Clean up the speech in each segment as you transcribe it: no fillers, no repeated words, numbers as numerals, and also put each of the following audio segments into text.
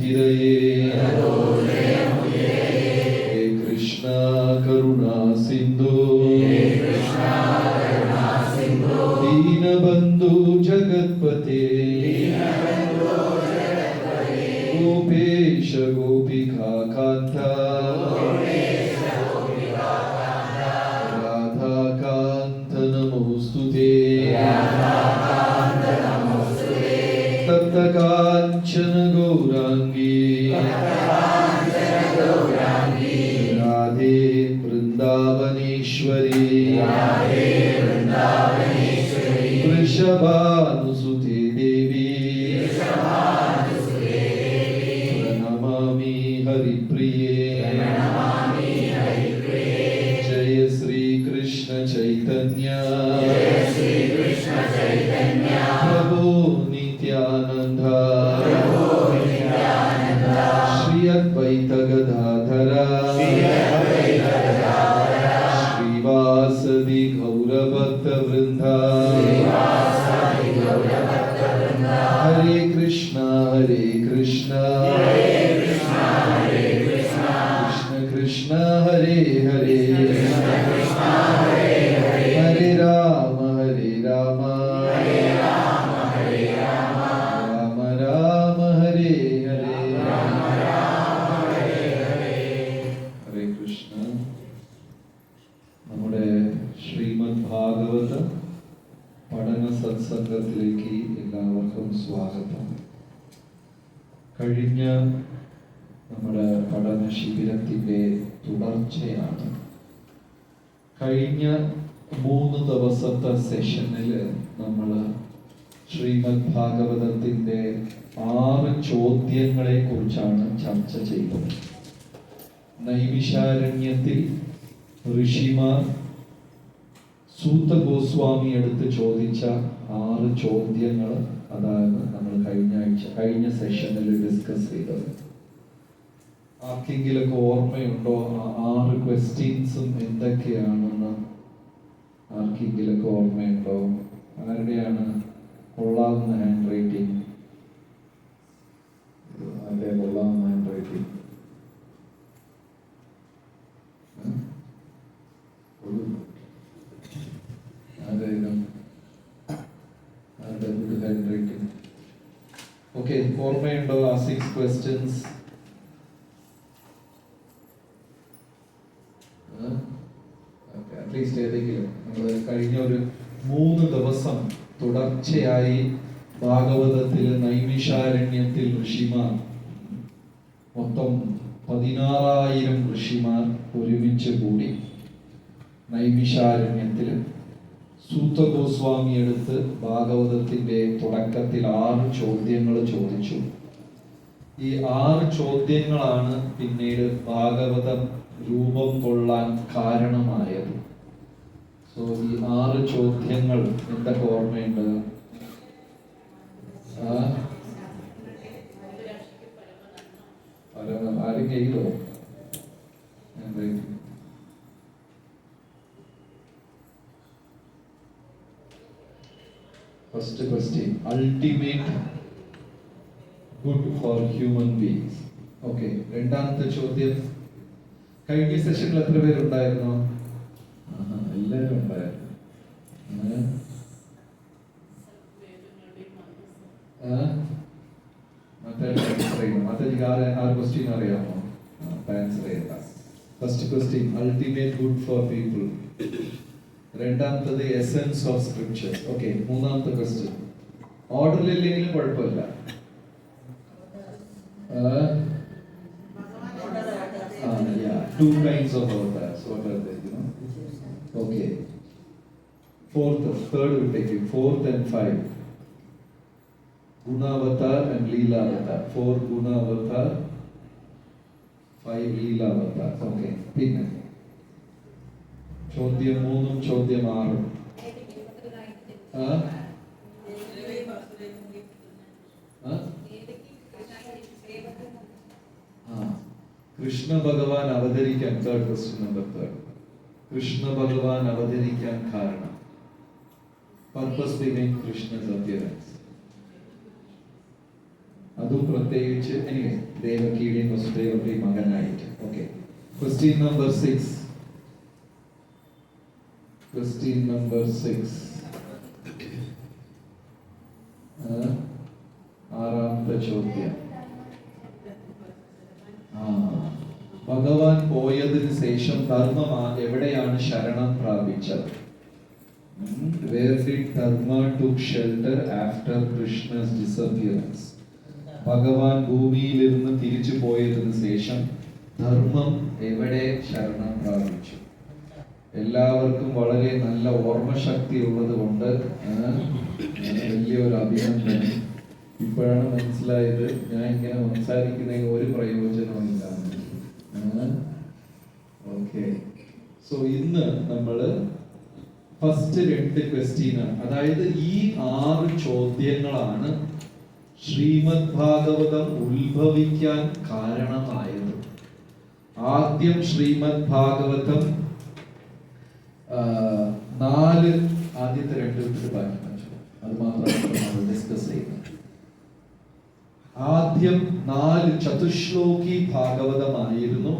जयमुदिरये हे कृष्णा करुणा सिंधु दीनबंधु जगत्पते गोपेश गोपिका कांता राधा कांत नमोस्तुते तप्त कांचन गौरांगी राधे वृंदावनेश्वरी वृषभानुसुते देवी प्रणमामि हरिप्रिये जय श्री कृष्ण चैतन्य प्रभु नित्यानंद श्री अद्वैत गदाधर श्रीवासदि गौरभक्त वृंदा हरे कृष्णा कृष्ण कृष्ण हरे हरे हरे राम राम राम हरे हरे हरे कृष्ण നമ്മുടെ ശ്രീമദ് ഭാഗവത പഠന സത്സംഗത്തിലേക്ക് എല്ലാവർക്കും സ്വാഗതം. കഴിഞ്ഞ നമ്മുടെ പഠന ശിബിരത്തിന്റെ തുടർച്ചയാണ്. കഴിഞ്ഞ 3 ദിവസത്തെ സെഷനിൽ നമ്മൾ ശ്രീമദ് ഭാഗവതത്തിന്റെ 6 ചോദ്യങ്ങളെ കുറിച്ചാണ് ചർച്ച ചെയ്തത്. നൈമിഷാരണ്യത്തിൽ ഋഷിമാർ സൂത ഗോസ്വാമി എടുത്ത് ചോദിച്ച 6 ചോദ്യങ്ങൾ അതാണ് നമ്മൾ കഴിഞ്ഞ സെഷനിൽ ഡിസ്കസ് ചെയ്തത്. ആർക്കെങ്കിലൊക്കെ ഓർമ്മയുണ്ടോ ആ 6 ക്വസ്റ്റ്യൻസും എന്തൊക്കെയാണെന്ന്? ആർക്കെങ്കിലൊക്കെ ഓർമ്മയുണ്ടോ? ആരുടെയാണ് കൊള്ളാവുന്ന ഹാൻഡ് റൈറ്റിംഗ്? അതെ, കൊള്ളാവുന്ന ഹാൻഡ് റൈറ്റിംഗ്. ഓക്കെ, ഓർമ്മയുണ്ടോ ആ 6 ക്വസ്റ്റ്യൻസ്? അറ്റ്ലീസ്റ്റ് ഏതെങ്കിലും നമ്മൾ കഴിഞ്ഞ ഒരു 3 ദിവസം തുടർച്ചയായി ഭാഗവതത്തിൽ നൈമിഷാരണ്യത്തിൽ ഋഷിമാർ മൊത്തം 16,000 ഋഷിമാർ ഒരുമിച്ച് കൂടി നൈമിഷാരണ്യത്തിൽ സൂത ഗോസ്വാമി എടുത്ത് ഭാഗവതത്തിന്റെ തുടക്കത്തിൽ 6 ചോദ്യങ്ങൾ ചോദിച്ചു. ഈ 6 ചോദ്യങ്ങളാണ് പിന്നീട് ഭാഗവതം രൂപം കൊള്ളാൻ കാരണമായത്. സോ ഈ 6 ചോദ്യങ്ങൾ എന്തൊക്കെ ഓർമ്മയുണ്ട്? ആരും ചെയ്തോ? First question, ultimate good for human beings. Okay, രണ്ടാമത്തെ ചോദ്യം. കഴിഞ്ഞ സെഷനിൽ എത്ര പേരുണ്ടായിരുന്നു? എല്ലാവരും ഉണ്ടായിരുന്നു. മാതാജിക്ക് 6 ക്വസ്റ്റ്യൻ അറിയാമോ? ആൻസർ ചെയ്യണ്ട. First question, ultimate good for people. രണ്ടാമത്തത് എസൻസ് ഓഫ് സ്ക്രിപ്ചർ. ഓക്കെ, മൂന്നാമത്തെ ക്വസ്റ്റ്യൻ ഓർഡറിലില്ലെങ്കിലും കുഴപ്പമില്ല. Two kinds of avatars. What are they? Okay. Third will take it. 4th and 5. Guna avatar and Leela avatar. 4 Guna avatar, 5 Leela avatar. Okay. Pinna. ചോദ്യം 3 ചോദ്യം 6. കൃഷ്ണ ഭഗവാൻ അവതരിക്കാൻ, third question number 3. Krishna ഭഗവാൻ അവതരിക്കാൻ കാരണം, purpose behind Krishna's appearance. അത് അതും പ്രത്യേകിച്ച് anyway ദേവകിയുടെയും വസുദേവരുടെയും മകനായിട്ട്. Okay, question number 6. Question number 6, ആറാമത്തെ ചോദ്യം. ഭഗവാൻ പോയതിനു ശേഷം ധർമ്മ എവിടെയാണ് ശരണം പ്രാപിച്ചത്? Where did Dharma took shelter after Krishna's disappearance? ഭഗവാൻ ഭൂമിയിലിരുന്ന് തിരിച്ചു പോയതിനു ശേഷം ധർമ്മം എവിടെ ശരണം പ്രാപിച്ചു? എല്ലാവർക്കും വളരെ നല്ല ഓർമ്മശക്തി ഉള്ളത് കൊണ്ട് വലിയൊരു അഭിനന്ദനം. ഇപ്പോഴാണ് മനസ്സിലായത് ഞാൻ ഇങ്ങനെ സംസാരിക്കുന്നതിന് ഒരു പ്രയോജനവും ഇല്ല. ഓക്കെ, സോ ഇന്ന് നമ്മള് ഫസ്റ്റ് 2 ക്വസ്റ്റ്യനാണ്, അതായത് ഈ 6 ചോദ്യങ്ങളാണ് ശ്രീമദ് ഭാഗവതം ഉത്ഭവിക്കാൻ കാരണമായത്. ആദ്യം ശ്രീമദ് ഭാഗവതം 4 ആദ്യത്തെ 2 അത് മാത്രമാണ് നമ്മൾ ഡിസ്കസ് ചെയ്യുന്നത്. ആദ്യം 4 ചതുശ്ലോകി ഭാഗവതമായിരുന്നു.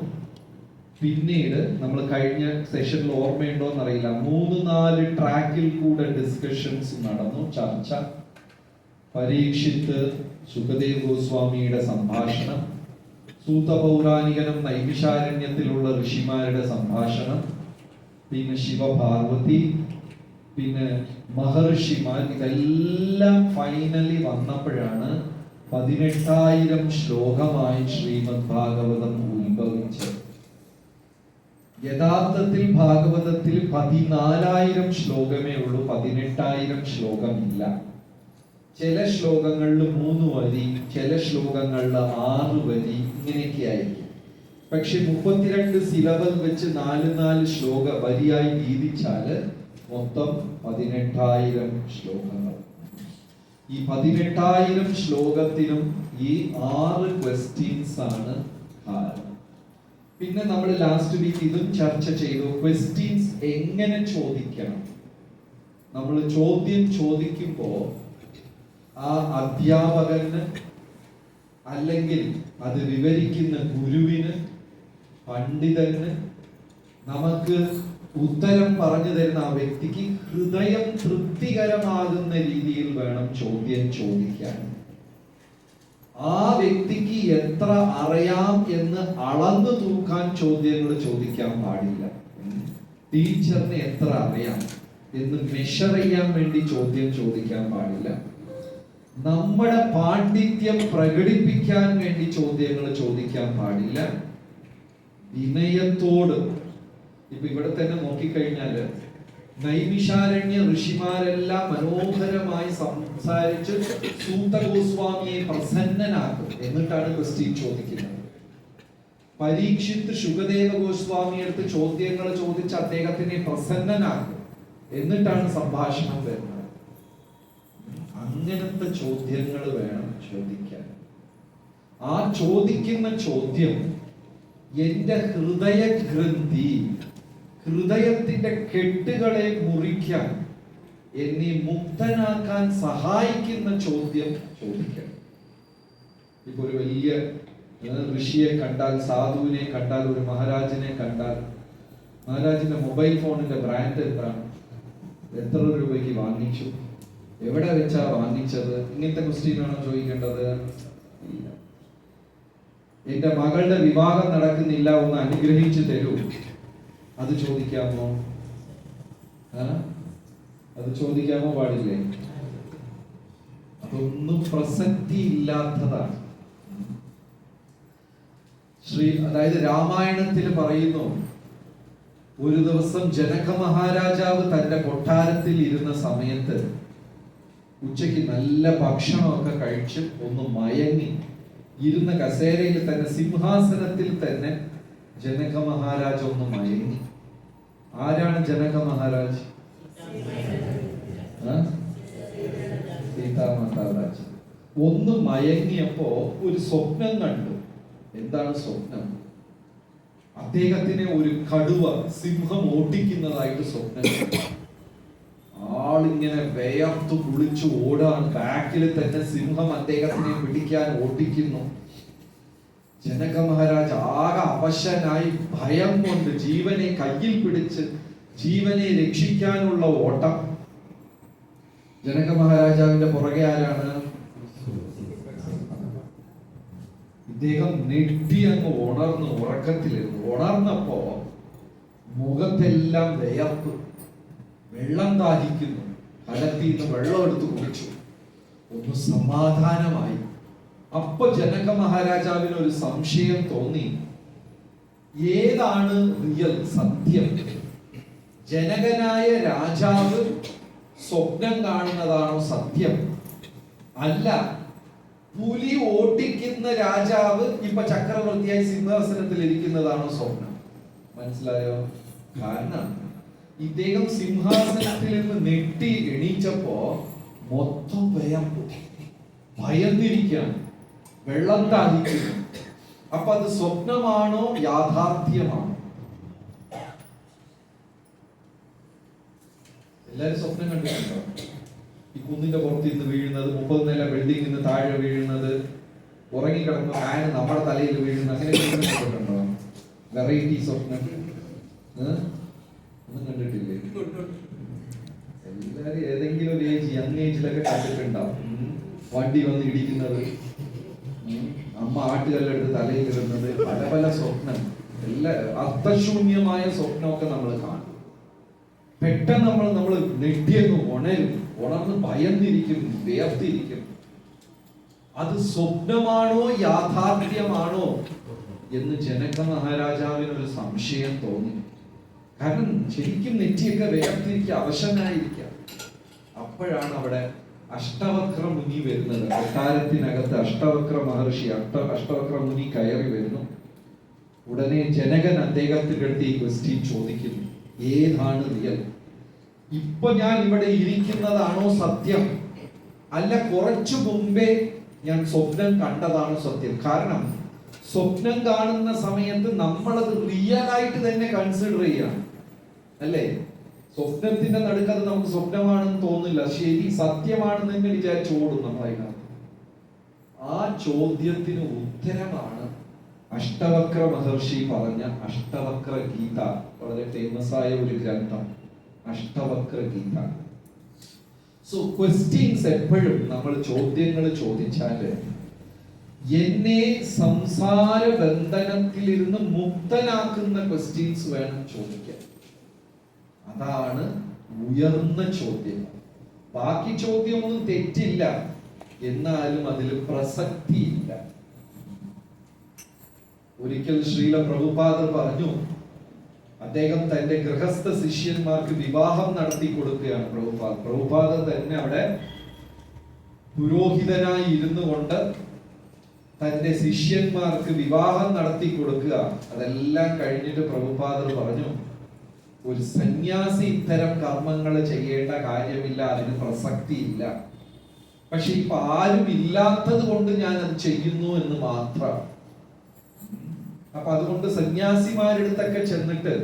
പിന്നീട് നമ്മൾ കഴിഞ്ഞ സെഷനിൽ ഓർമ്മയുണ്ടോ എന്നറിയില്ല, 3-4 ട്രാക്കിൽ കൂടെ ഡിസ്കഷൻസ് നടന്നു, ചർച്ച. പരീക്ഷിത്ത് സുഖദേവ് ഗോസ്വാമിയുടെ സംഭാഷണം, സൂതപൗരാണികനും നൈമിഷാരണ്യത്തിലുള്ള ഋഷിമാരുടെ സംഭാഷണം, പിന്നെ ശിവപാർവതി, പിന്നെ മഹർഷിമാർ. ഇതെല്ലാം ഫൈനലി വന്നപ്പോഴാണ് 18,000 ശ്ലോകമായി ശ്രീമദ് ഭാഗവതം ഉത്ഭവിച്ചത്. യഥാർത്ഥത്തിൽ ഭാഗവതത്തിൽ 14,000 ശ്ലോകമേ ഉള്ളൂ, 18,000 ശ്ലോകമില്ല. ചില ശ്ലോകങ്ങളിൽ 3 വരി, ചില ശ്ലോകങ്ങളിൽ 6 വരി, ഇങ്ങനെയൊക്കെ ആയിരിക്കും. പക്ഷെ 32 സിലബൽ വെച്ച് 4 ശ്ലോക വരിയായി വീതിച്ചാല് മൊത്തം 18,000 ശ്ലോകങ്ങൾ. ഈ 18,000 ശ്ലോകത്തിനും ഈ 6 ക്വസ്റ്റ്യൻസ് ആണ് കാരണം. പിന്നെ നമ്മൾ ലാസ്റ്റ് വീക്ക് ഇതും ചർച്ച ചെയ്തു, ക്വസ്റ്റ്യൻസ് എങ്ങനെ ചോദിക്കണം. നമ്മൾ ചോദ്യം ചോദിക്കുമ്പോ ആ അധ്യാപകന് അല്ലെങ്കിൽ അത് വിവരിക്കുന്ന ഗുരുവിന്, പണ്ഡിതന്, നമുക്ക് ഉത്തരം പറഞ്ഞു തരുന്ന ആ വ്യക്തിക്ക് ഹൃദയം തൃപ്തികരമാകുന്ന രീതിയിൽ വേണം ചോദ്യം ചോദിക്കാൻ. ആ വ്യക്തിക്ക് എത്ര അറിയാം എന്ന് അളന്നു തൂക്കാൻ ചോദ്യങ്ങൾ ചോദിക്കാൻ പാടില്ല. ടീച്ചറിന് എത്ര അറിയാം എന്ന് മെഷർ ചെയ്യാൻ വേണ്ടി ചോദ്യം ചോദിക്കാൻ പാടില്ല. നമ്മുടെ പാണ്ഡിത്യം പ്രകടിപ്പിക്കാൻ വേണ്ടി ചോദ്യങ്ങൾ ചോദിക്കാൻ പാടില്ല. വിനയത്തോട്, ഇപ്പൊ ഇവിടെ തന്നെ നോക്കിക്കഴിഞ്ഞാല് നൈമിഷാരണ്യ ഋഷിമാരെല്ലാം മനോഹരമായി സംസാരിച്ച് സൂത ഗോസ്വാമിയെ പ്രസന്നനാക്കും. എന്നിട്ടാണ് ക്വസ്റ്റ്യൻ ചോദിക്കുന്നത്. പരീക്ഷിത്ത് ശുകദേവ ഗോസ്വാമിയെടുത്ത് ചോദ്യങ്ങൾ ചോദിച്ച് അദ്ദേഹത്തിനെ പ്രസന്നനാക്കും. എന്നിട്ടാണ് സംഭാഷണം വരുന്നത്. അങ്ങനത്തെ ചോദ്യങ്ങൾ വേണം ചോദിക്കാൻ. ആ ചോദിക്കുന്ന ചോദ്യം എന്റെ ഹൃദയഗ്രന്ഥി, ഹൃദയത്തിന്റെ കെട്ടുകളെ മുറിക്കാൻ, എന്നെ മുക്തനാക്കാൻ സഹായിക്കുന്ന ചോദ്യം ചോദിക്കണം. ഇപ്പൊ ഒരു വലിയ ഋഷിയെ കണ്ടാൽ, സാധുവിനെ കണ്ടാൽ, ഒരു മഹാരാജിനെ കണ്ടാൽ, മഹാരാജിന്റെ മൊബൈൽ ഫോണിന്റെ ബ്രാൻഡ് എത്ര രൂപയ്ക്ക് വാങ്ങിച്ചു, എവിടെ വെച്ചാ വാങ്ങിച്ചത്, ഇങ്ങനത്തെ ക്വസ്റ്റ്യൻ ആണോ ചോദിക്കേണ്ടത്? ഇല്ല. എന്റെ മകളുടെ വിവാഹം നടക്കുന്നില്ല, ഒന്ന് അനുഗ്രഹിച്ചു തരൂ, അത് ചോദിക്കാമോ? അത് ചോദിക്കാമോ? പാടില്ലേ? അതൊന്നും പ്രസക്തി ഇല്ലാത്തതാണ്. അതായത് രാമായണത്തിൽ പറയുന്നു, ഒരു ദിവസം ജനക മഹാരാജാവ് തന്റെ കൊട്ടാരത്തിൽ ഇരുന്ന സമയത്ത് ഉച്ചയ്ക്ക് നല്ല ഭക്ഷണമൊക്കെ കഴിച്ച് ഒന്ന് മയങ്ങി ഇരുന്ന കസേരയിൽ തന്നെ, സിംഹാസനത്തിൽ തന്നെ ജനക മഹാരാജ് ഒന്ന് മയങ്ങി. ആരാണ് ജനക മഹാരാജ്? സീതാമാതാരാജ്. ഒന്ന് മയങ്ങിയപ്പോ ഒരു സ്വപ്നം കണ്ടു. എന്താണ് സ്വപ്നം? അദ്ദേഹത്തിനെ ഒരു കടുവ, സിംഹം ഓട്ടിക്കുന്നതായിട്ട് സ്വപ്നം. ആളിങ്ങനെ വേർത്ത് കുളിച്ചു ഓടാൻ, ബാക്കിൽ തന്നെ സിംഹം അദ്ദേഹത്തിനെ പിടിക്കാൻ ഓടിക്കുന്നു. ജനക മഹാരാജ് ആകെ അവശനായി ഭയം കൊണ്ട് ജീവനെ കയ്യിൽ പിടിച്ച് ജീവനെ രക്ഷിക്കാനുള്ള ഓട്ടം. ജനക മഹാരാജാവിന്റെ പുറകെ ആരാണ്? ഇദ്ദേഹം നെട്ടി അങ്ങ് ഉണർന്നു, ഉറക്കത്തിലിരുന്നു. ഉണർന്നപ്പോ മുഖത്തെല്ലാം വിയർപ്പ്, വെള്ളം ദാഹിക്കുന്നു. കലത്തിൽ നിന്ന് വെള്ളം എടുത്ത് കുടിച്ചു, ഒന്ന് സമാധാനമായി. അപ്പൊ ജനക മഹാരാജാവിന് ഒരു സംശയം തോന്നി, ഏതാണ് റിയൽ സത്യം? ജനകനായ രാജാവ് സ്വപ്നം കാണുന്നതാണോ സത്യം? അല്ല, പുലി ഓട്ടിക്കുന്ന രാജാവ് ഇപ്പൊ ചക്രവർത്തിയായി സിംഹാസനത്തിൽ ഇരിക്കുന്നതാണോ സ്വപ്നം? മനസ്സിലായോ? കാരണം ഇദ്ദേഹം സിംഹാസനത്തിൽ നിന്ന് നെട്ടി എണീച്ചപ്പോ മൊത്തം ഭയന്നിരിക്കുകയാണ്, വെള്ളം ദാഹിക്കുന്നു. അപ്പൊ അത് സ്വപ്നമാണോ യാഥാർത്ഥ്യമാണോ? എല്ലാരും സ്വപ്നം കണ്ടിട്ടുണ്ടോ? ഈ കുന്നിന്റെ പുറത്ത് നിന്ന് വീഴുന്നത്, 30 നില ബിൽഡിംഗിൽ നിന്ന് താഴെ വീഴുന്നത്, ഉറങ്ങിക്കിടക്കുന്ന ഫാന് നമ്മുടെ തലയിൽ വീഴുന്നത്, അങ്ങനെ കണ്ടിട്ടുണ്ടോ? വെറൈറ്റി സ്വപ്നം ഒന്നും കണ്ടിട്ടില്ലേ? എല്ലാരും ഏതെങ്കിലും ഒരു ഏജ്, യങ് ഏജിലൊക്കെ കണ്ടിട്ടുണ്ടാവും. വണ്ടി വന്ന് ഇടിക്കുന്നത്, അമ്മ ആട്ടുകല്ലെടുത്ത് തലയിൽ ഇടുന്നത്, പല പല സ്വപ്നം, എല്ലാ അർത്ഥശൂന്യമായ സ്വപ്നമൊക്കെ നമ്മൾ കാണും. പെട്ടെന്ന് നമ്മൾ നെട്ടിയെന്ന് ഉണരും, ഉണർന്ന് ഭയന്നിരിക്കും, വേർതിരിക്കും. അത് സ്വപ്നമാണോ യാഥാർത്ഥ്യമാണോ എന്ന് ജനക മഹാരാജാവിന് ഒരു സംശയം തോന്നി. കാരണം ശരിക്കും നെറ്റിയൊക്കെ വേർതിരിക്കുക, അവശനായിരിക്കുക. അപ്പോഴാണ് അവിടെ അഷ്ടവക്ര മുനി വരുന്നത്. കൊട്ടാരത്തിനകത്ത് അഷ്ടവക്ര മഹർഷി, അഷ്ടവക്ര മുനി കയറി വരുന്നു. ഉടനെ ജനകൻ അദ്ദേഹത്തിന്റെ അടുത്ത് ഈ ക്വസ്റ്റ്യൻ ചോദിക്കുന്നു, ഏതാണ് റിയൽ? ഇപ്പൊ ഞാൻ ഇവിടെ ഇരിക്കുന്നതാണോ സത്യം? അല്ല, കുറച്ചു മുമ്പേ ഞാൻ സ്വപ്നം കണ്ടതാണോ സത്യം? കാരണം സ്വപ്നം കാണുന്ന സമയത്ത് നമ്മളത് റിയൽ ആയിട്ട് തന്നെ കൺസിഡർ ചെയ്യണം, അല്ലേ? സ്വപ്നത്തിന്റെ നടുക്കത് നമുക്ക് സ്വപ്നമാണെന്ന് തോന്നില്ല, ശരി സത്യമാണെന്ന് തന്നെ വിചാരിച്ചു ഓടും നമ്മൾ അതിനകത്ത്. ആ ചോദ്യത്തിന് ഉത്തരമാണ് അഷ്ടവക്ര മഹർഷി പറഞ്ഞ അഷ്ടവക്ര ഗീത. വളരെ ഫേമസ് ആയ ഒരു ഗ്രന്ഥം അഷ്ടവക്ര ഗീത. സോ ക്വസ്റ്റ്യൻസ് എപ്പോഴും നമ്മൾ ചോദ്യങ്ങൾ ചോദിച്ചാല് എന്നെ സംസാര ബന്ധനത്തിലിരുന്ന് മുക്തനാക്കുന്ന ക്വസ്റ്റ്യൻസ് വേണം ചോദിക്കാൻ. അതാണ് ഉയർന്ന ചോദ്യം. ബാക്കി ചോദ്യമൊന്നും തെറ്റില്ല, എന്നാലും അതിൽ പ്രസക്തിയില്ല. ഒരിക്കൽ ശ്രീല പ്രഭുപാദർ പറഞ്ഞു, അദ്ദേഹം തന്റെ ഗൃഹസ്ഥ ശിഷ്യന്മാർക്ക് വിവാഹം നടത്തി കൊടുക്കുകയാണ്. പ്രഭുപാദർ തന്നെ അവിടെ പുരോഹിതനായി ഇരുന്നു കൊണ്ട് തന്റെ ശിഷ്യന്മാർക്ക് വിവാഹം നടത്തി കൊടുക്കുക. അതെല്ലാം കഴിഞ്ഞിട്ട് പ്രഭുപാദർ പറഞ്ഞു, ഒരു സന്യാസി ഇത്തരം കർമ്മങ്ങൾ ചെയ്യേണ്ട കാര്യമില്ല, അതിന് പ്രസക്തിയില്ല. പക്ഷെ ഇപ്പൊ ആരും ഇല്ലാത്തത് കൊണ്ട് ഞാൻ അത് ചെയ്യുന്നു എന്ന് മാത്രം. അപ്പൊ അതുകൊണ്ട് സന്യാസിമാരെടുത്തൊക്കെ ചെന്നിട്ട്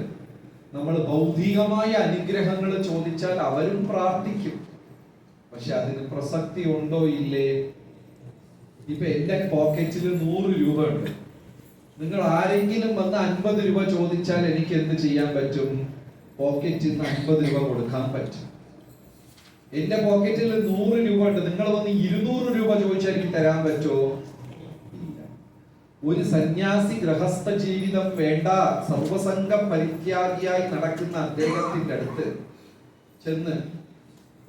നമ്മൾ ഭൗതികമായ അനുഗ്രഹങ്ങൾ ചോദിച്ചാൽ അവരും പ്രാർത്ഥിക്കും, പക്ഷെ അതിന് പ്രസക്തി ഉണ്ടോ ഇല്ലേ? ഇപ്പൊ എന്റെ പോക്കറ്റിൽ 100 രൂപ ഉണ്ട്. നിങ്ങൾ ആരെങ്കിലും വന്ന് 50 രൂപ ചോദിച്ചാൽ എനിക്ക് എന്ത് ചെയ്യാൻ പറ്റും? പോക്കറ്റിൽ നിന്ന് 50 രൂപ കൊടുക്കാൻ പറ്റും. എന്റെ പോക്കറ്റിൽ 100 രൂപ ഉണ്ട്, നിങ്ങൾ വന്ന് 200 രൂപ ചോദിച്ചാൽ എനിക്ക് തരാൻ പറ്റുമോ? ഇല്ല. ഒരു സന്യാസി ഗൃഹസ്ഥ ജീവിതം വേണ്ട, സർവസംഘ പരിത്യാഗിയായി നടക്കുന്ന അദ്ദേഹത്തിന്റെ അടുത്ത് ചെന്ന്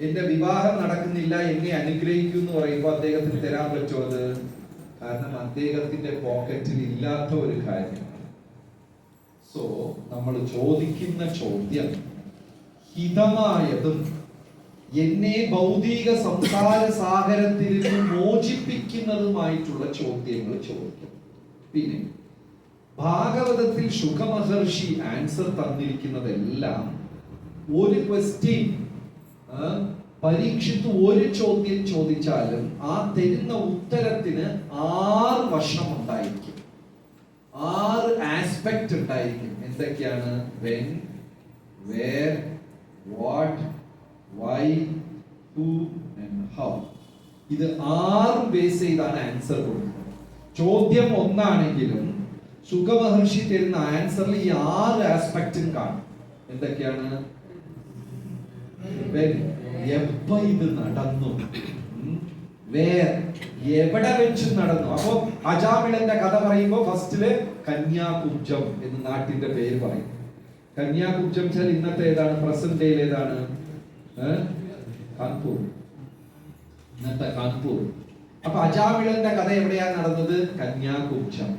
എന്റെ വിവാഹം നടക്കുന്നില്ല, എന്നെ അനുഗ്രഹിക്കൂ എന്ന് പറയുമ്പോൾ അദ്ദേഹത്തിന് തരാൻ പറ്റുമോ? അത് കാരണം അദ്ദേഹത്തിന്റെ പോക്കറ്റിൽ ഇല്ലാത്ത ഒരു കാര്യമാണ്. സോ നമ്മൾ ചോദിക്കുന്ന ചോദ്യം ഹിതമായതും എന്നെ ഭൗതിക സംസാര സാഗരത്തിൽ നിന്ന് മോചിപ്പിക്കുന്നതുമായിട്ടുള്ള ചോദ്യങ്ങൾ ചോദിക്കും. പിന്നെ ഭാഗവതത്തിൽ ശുഖമഹർഷി ആൻസർ തന്നിരിക്കുന്നതെല്ലാം ഒരു ക്വസ്റ്റ്യൻ പരീക്ഷിത്ത് ഒരു ചോദ്യം ചോദിച്ചാലും ആ തരുന്ന ഉത്തരത്തിന് 6 വശം ഉണ്ടായിരിക്കും, 6 ആസ്പെക്ട് ഉണ്ടായിരിക്കും. എന്തൊക്കെയാണ്? When, where, what, why, who and how. ഇത് 6 ബേസ് ചെയ്താണ് ആൻസർ കൊടുക്കുന്നത്. ചോദ്യം ഒന്നാണെങ്കിലും ശുഗമഹർഷി തരുന്ന ആൻസറിൽ ഈ 6 ആസ്പെക്റ്റും കാണും. എന്തൊക്കെയാണ്? എപ്പോ ഇത് നടന്നു, എവിടെ വെച്ച് നടന്നു. അപ്പോ അജാമിളന്റെ കഥ പറയുമ്പോ ഫസ്റ്റില് കന്യാകുബ്ജം എന്ന് നാട്ടിന്റെ പേര് പറയും. കന്യാകുബ്ജം വെച്ചാൽ ഇന്നത്തെ ഏതാണ്? പ്രസന്റ് ഡേയിൽ ഏതാണ്? കാൺപൂർ, ഇന്നത്തെ കാൺപൂർ. അപ്പൊ അജാമിളന്റെ കഥ എവിടെയാണ് നടന്നത്? കന്യാകുബ്ജം.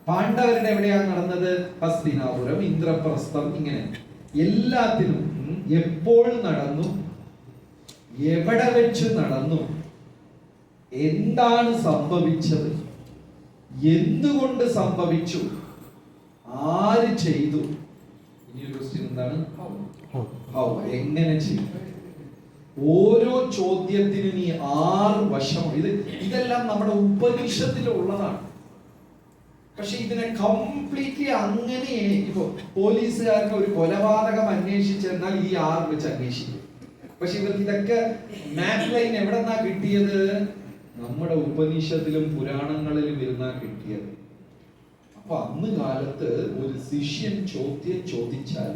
പാണ്ഡവരുടെ എവിടെയാണ് നടന്നത്? ഹസ്തിനാപുരം, ഇന്ദ്രപ്രസ്ഥം. ഇങ്ങനെ എല്ലാത്തിനും എപ്പോൾ നടന്നു, എവിടെ വെച്ച് നടന്നു, എന്താണ് സംഭവിച്ചത്, എന്തുകൊണ്ട് സംഭവിച്ചു, ആര് ചെയ്തു. ഇനിയൊരു ക്വസ്റ്റ്യൻ എന്താണ്? ഹൗ, എങ്ങനെ ചെയ്തു. ഓരോ ചോദ്യത്തിനും ഈ 6 വശം. ഇതെല്ലാം നമ്മുടെ ഉപനിഷത്തിലുള്ളതാണ്. പക്ഷെ ഇതിനെ കംപ്ലീറ്റ്ലി അങ്ങനെ ഇപ്പോ പോലീസുകാർക്ക് ഒരു കൊലപാതകം അന്വേഷിച്ചെന്നാൽ ഈ 6 വെച്ച് അന്വേഷിക്കും. പക്ഷെ ഇവർക്ക് ഇതൊക്കെ മാപ്പ് ലൈൻ എവിടെന്നാ കിട്ടിയത്? നമ്മുടെ ഉപനിഷത്തിലും പുരാണങ്ങളിലും ഇരുന്നാ കിട്ടിയത്. അപ്പൊ അന്ന് കാലത്ത് ഒരു ശിഷ്യൻ ചോദ്യം ചോദിച്ചാൽ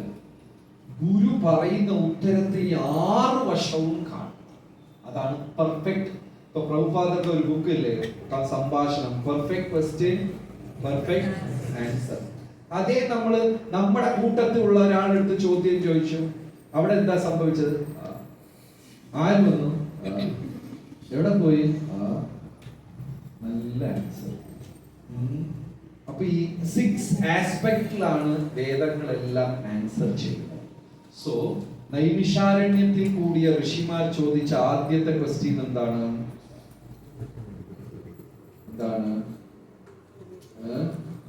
ഗുരു പറയുന്ന ഉത്തരത്തിൽ 6 വശവും കാണും. അതാണ് പെർഫെക്റ്റ്. ഇപ്പൊ പ്രഭുപാദരുടെ ഒരു ബുക്ക് ഇല്ലേ, സംഭാഷണം, പെർഫെക്റ്റ് ക്വസ്റ്റ്യൻ പെർഫെക്റ്റ് ആൻസർ. അതേ നമ്മള് നമ്മുടെ കൂട്ടത്തിലുള്ള ഒരാളെടുത്ത് ചോദ്യം ചോദിച്ചു, അവിടെ എന്താ സംഭവിച്ചത്? ആര് വന്നു, എവിടെ പോയി, നല്ല ആൻസർ. അപ്പൊ ഈ 6 ആസ്പെക്റ്റിലാണ് വേദങ്ങളെല്ലാം ആൻസർ ചെയ്യുന്നത്. സോ നൈമിഷാരണ്യത്തിൽ കൂടിയ ഋഷിമാർ ചോദിച്ച ആദ്യത്തെ ക്വസ്റ്റ്യൻ എന്താണ്?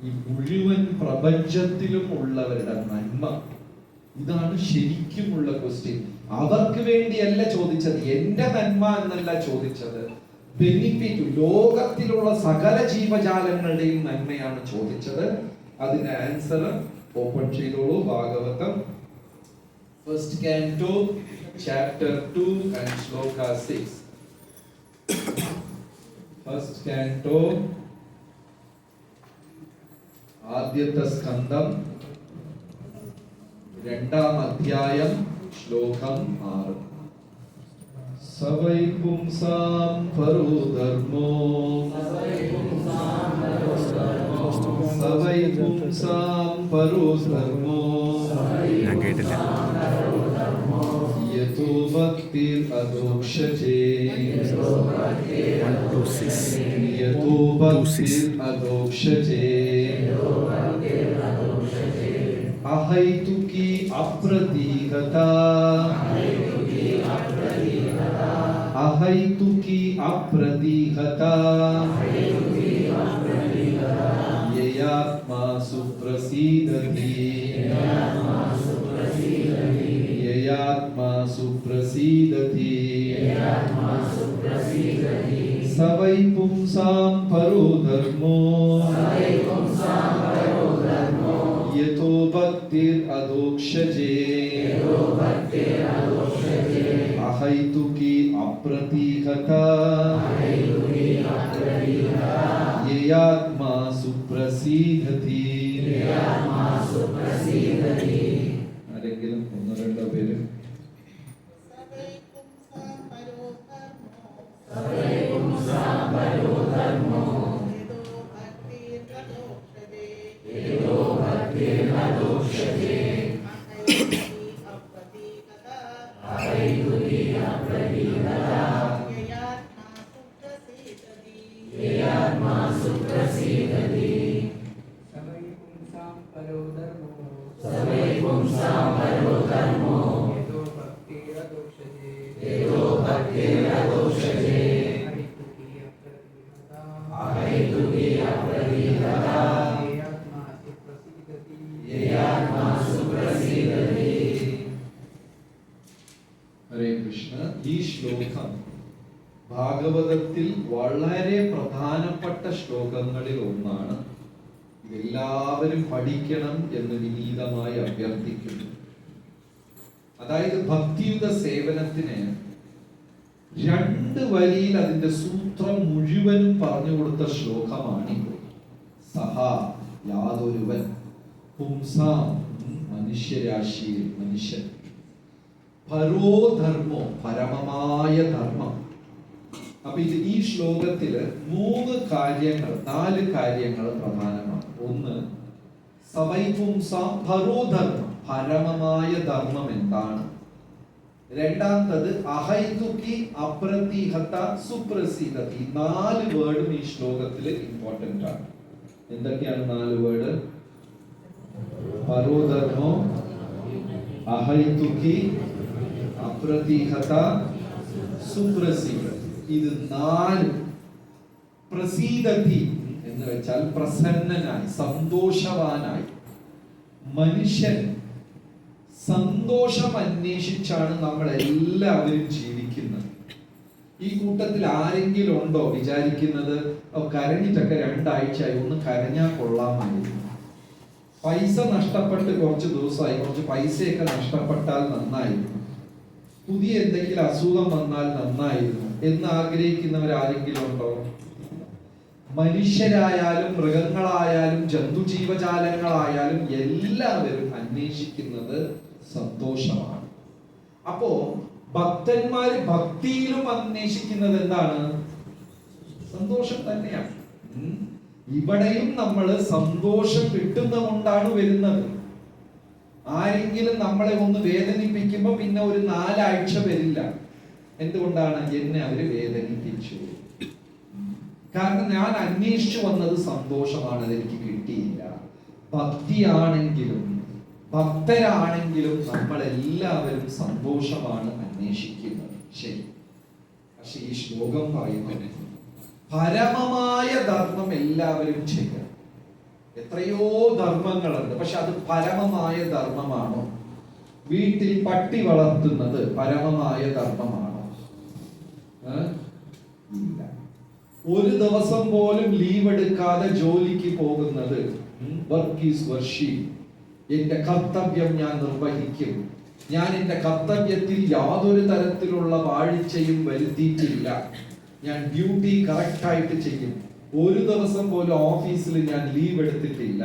ഈ മുഴുവൻ പ്രപഞ്ചത്തിലും ഉള്ളവരുടെ നന്മ. ഇതാണ് ശരിക്കുമുള്ള ക്വസ്റ്റ്യൻ. അവർക്ക് വേണ്ടിയല്ല ചോദിച്ചത്, എന്റെ നന്മ എന്നല്ല ചോദിച്ചത്, ബെനിഫിറ്റ്, ലോകത്തിലുള്ള സകല ജീവജാലങ്ങളുടെയും നന്മയാണ് ചോദിച്ചത്. അതിന്റെ ആൻസർ ഓപ്പൺ ചെയ്തോളൂ. Bhagavatam first canto chapter 2 and shloka 6. First canto ആദ്യത്തെ സ്കന്ധം 2-ാം അധ്യായം ശ്ലോകം 6. സവൈ പുംസാം പരോ ധർമ്മോ, സവൈ പുംസാം പരോ ധർമ്മോ, ഞാൻ കേട്ടില്ല. യതോ ഭക്തിർ അദോക്ഷജേ, യതോ ഭക്തിർ അദോക്ഷജേ, അഹൈതുകി അപ്രതീഹത, അഹൈതുകി അപ്രതീഹത, യയാത്മാ സുപ്രസീദതി, യയാത്മാ സുപ്രസീദതി, സവൈ പുംസാം പരോ ധർമ്മോ, യതോ ഭക്തിർ അദോക്ഷജേ, അഹൈതുകി അപ്രതീഹത, യയാത്മാ സുപ്രസീദതി. ആരെങ്കിലും 1-2 പേര്? ഹരേ കൃഷ്ണ. ഈ ശ്ലോകം ഭാഗവതത്തിൽ വളരെ പ്രധാനപ്പെട്ട ശ്ലോകങ്ങളിൽ ഒന്നാണ്. ഇതെല്ലാവരും പഠിക്കണം എന്ന് വിനീതമായി അഭ്യർത്ഥിക്കുന്നു. അതായത് ഭക്തിയുത സേവനത്തിന് 2 വരിയിൽ അതിന്റെ സൂത്രം മുഴുവനും പറഞ്ഞു കൊടുത്ത ശ്ലോകമാണിത്. സഹ യാതൊരുവൻ പുംസാം മനുഷ്യരാശിയിൽ മനുഷ്യൻ പരോധർമ്മോ പരമമായ ധർമ്മം. അപ്പൊ ഈ ശ്ലോകത്തില് 4 കാര്യങ്ങൾ പ്രധാനമാണ്. ഒന്ന്, സവൈ പുംസാം പരോധർമ്മം, പരമമായ ധർമ്മം എന്താണ്. രണ്ടാമത്തത് അഹൈതുകി അപ്രതിഹത സുപ്രസീദതി. 4 വേർഡും ഈ ശ്ലോകത്തില് ഇമ്പോർട്ടന്റ് ആണ്. എന്തൊക്കെയാണ് 4 വേർഡ്? പരോധർമ്മോ, അഹൈതുകി, അപ്രതിഹത, സുപ്രസീദതി. ഇത് 4 പ്രസീദതി എന്ന് വെച്ചാൽ പ്രസന്നനായി, സന്തോഷവാനായി. മനുഷ്യൻ സന്തോഷം അന്വേഷിച്ചാണ് നമ്മൾ എല്ലാവരും ജീവിക്കുന്നത്. ഈ കൂട്ടത്തിൽ ആരെങ്കിലും ഉണ്ടോ വിചാരിക്കുന്നത് കരഞ്ഞിട്ടൊക്കെ 2 ആഴ്ചയായി, ഒന്ന് കരഞ്ഞാൽ കൊള്ളാമായിരുന്നു, പൈസ നഷ്ടപ്പെട്ട് കുറച്ച് ദിവസമായി, കുറച്ച് പൈസയൊക്കെ നഷ്ടപ്പെട്ടാൽ നന്നായിരുന്നു, പുതിയ എന്തെങ്കിലും അസുഖം വന്നാൽ നന്നായിരുന്നു എന്ന് ആഗ്രഹിക്കുന്നവരാരെങ്കിലും ഉണ്ടോ? മനുഷ്യരായാലും മൃഗങ്ങളായാലും ജന്തുജീവജാലങ്ങളായാലും എല്ലാവരും അന്വേഷിക്കുന്നത് സന്തോഷമാണ്. അപ്പോ ഭക്തന്മാര് ഭക്തിയിലും അന്വേഷിക്കുന്നത് എന്താണ്? സന്തോഷം തന്നെയാണ്. ഇവിടെയും നമ്മൾ സന്തോഷം കിട്ടുന്നതുകൊണ്ടാണ് വരുന്നത്. ആരെങ്കിലും നമ്മളെ ഒന്ന് വേദനിപ്പിക്കുമ്പോ പിന്നെ ഒരു 4 ആഴ്ച വരില്ല. എന്തുകൊണ്ടാണ്? എന്നെ അവര് വേദനിപ്പിച്ചു. കാരണം ഞാൻ അന്വേഷിച്ചു വന്നത് സന്തോഷമാണ്, അതെനിക്ക് കിട്ടിയില്ല. ഭക്തിയാണെങ്കിലും ഭക്തരാണെങ്കിലും നമ്മളെല്ലാവരും സന്തോഷമാണ് അന്വേഷിക്കുന്നത്. ശരി, പക്ഷെ ഈ ശ്ലോകം പറയുന്നത് പരമമായ ധർമ്മം എല്ലാവരും ചെയ്യണം. എത്രയോ ധർമ്മങ്ങളുണ്ട്, പക്ഷെ അത് പരമമായ ധർമ്മമാണോ? വീട്ടിൽ പട്ടി വളർത്തുന്നത് പരമമായ ധർമ്മമാണോ? ഇല്ല. ഒരു ദിവസം പോലും ലീവ് എടുക്കാതെ ജോലിക്ക് പോകുന്നത്, വർക്ക് ഈസ് വർഷിപ്പ്, എന്റെ കർത്തവ്യം ഞാൻ നിർവഹിക്കും, ഞാൻ എന്റെ കർത്തവ്യത്തിൽ യാതൊരു തരത്തിലുള്ള വാഴ്ചയും വരുത്തിയിട്ടില്ല, ഞാൻ ഡ്യൂട്ടി കറക്റ്റ് ആയിട്ട് ചെയ്യും, ഒരു ദിവസം പോലും ഓഫീസിൽ ഞാൻ ലീവ് എടുത്തിട്ടില്ല.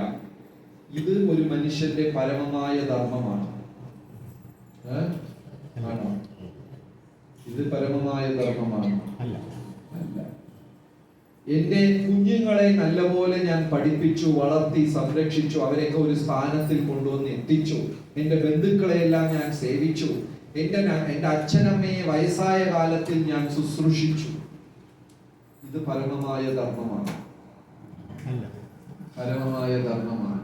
ഇത് ഒരു മനുഷ്യന്റെ പരമമായ ധർമ്മമാണ്. ആണോ? ഇത് പരമമായ ധർമ്മമാണ്? അല്ല. എന്റെ കുഞ്ഞുങ്ങളെ നല്ലപോലെ ഞാൻ പഠിപ്പിച്ചു, വളർത്തി, സംരക്ഷിച്ചു, അവരെയൊക്കെ ഒരു സ്ഥാനത്തിൽ കൊണ്ടുവന്ന് എത്തിച്ചു. എന്റെ ബന്ധുക്കളെയെല്ലാം ഞാൻ സേവിച്ചു. എന്റെ അച്ഛനമ്മയെ വയസ്സായ കാലത്തിൽ ഞാൻ ശുശ്രൂഷിച്ചു. ഇത് പരമമായ ധർമ്മമാണ്? പരമമായ ധർമ്മമാണ്?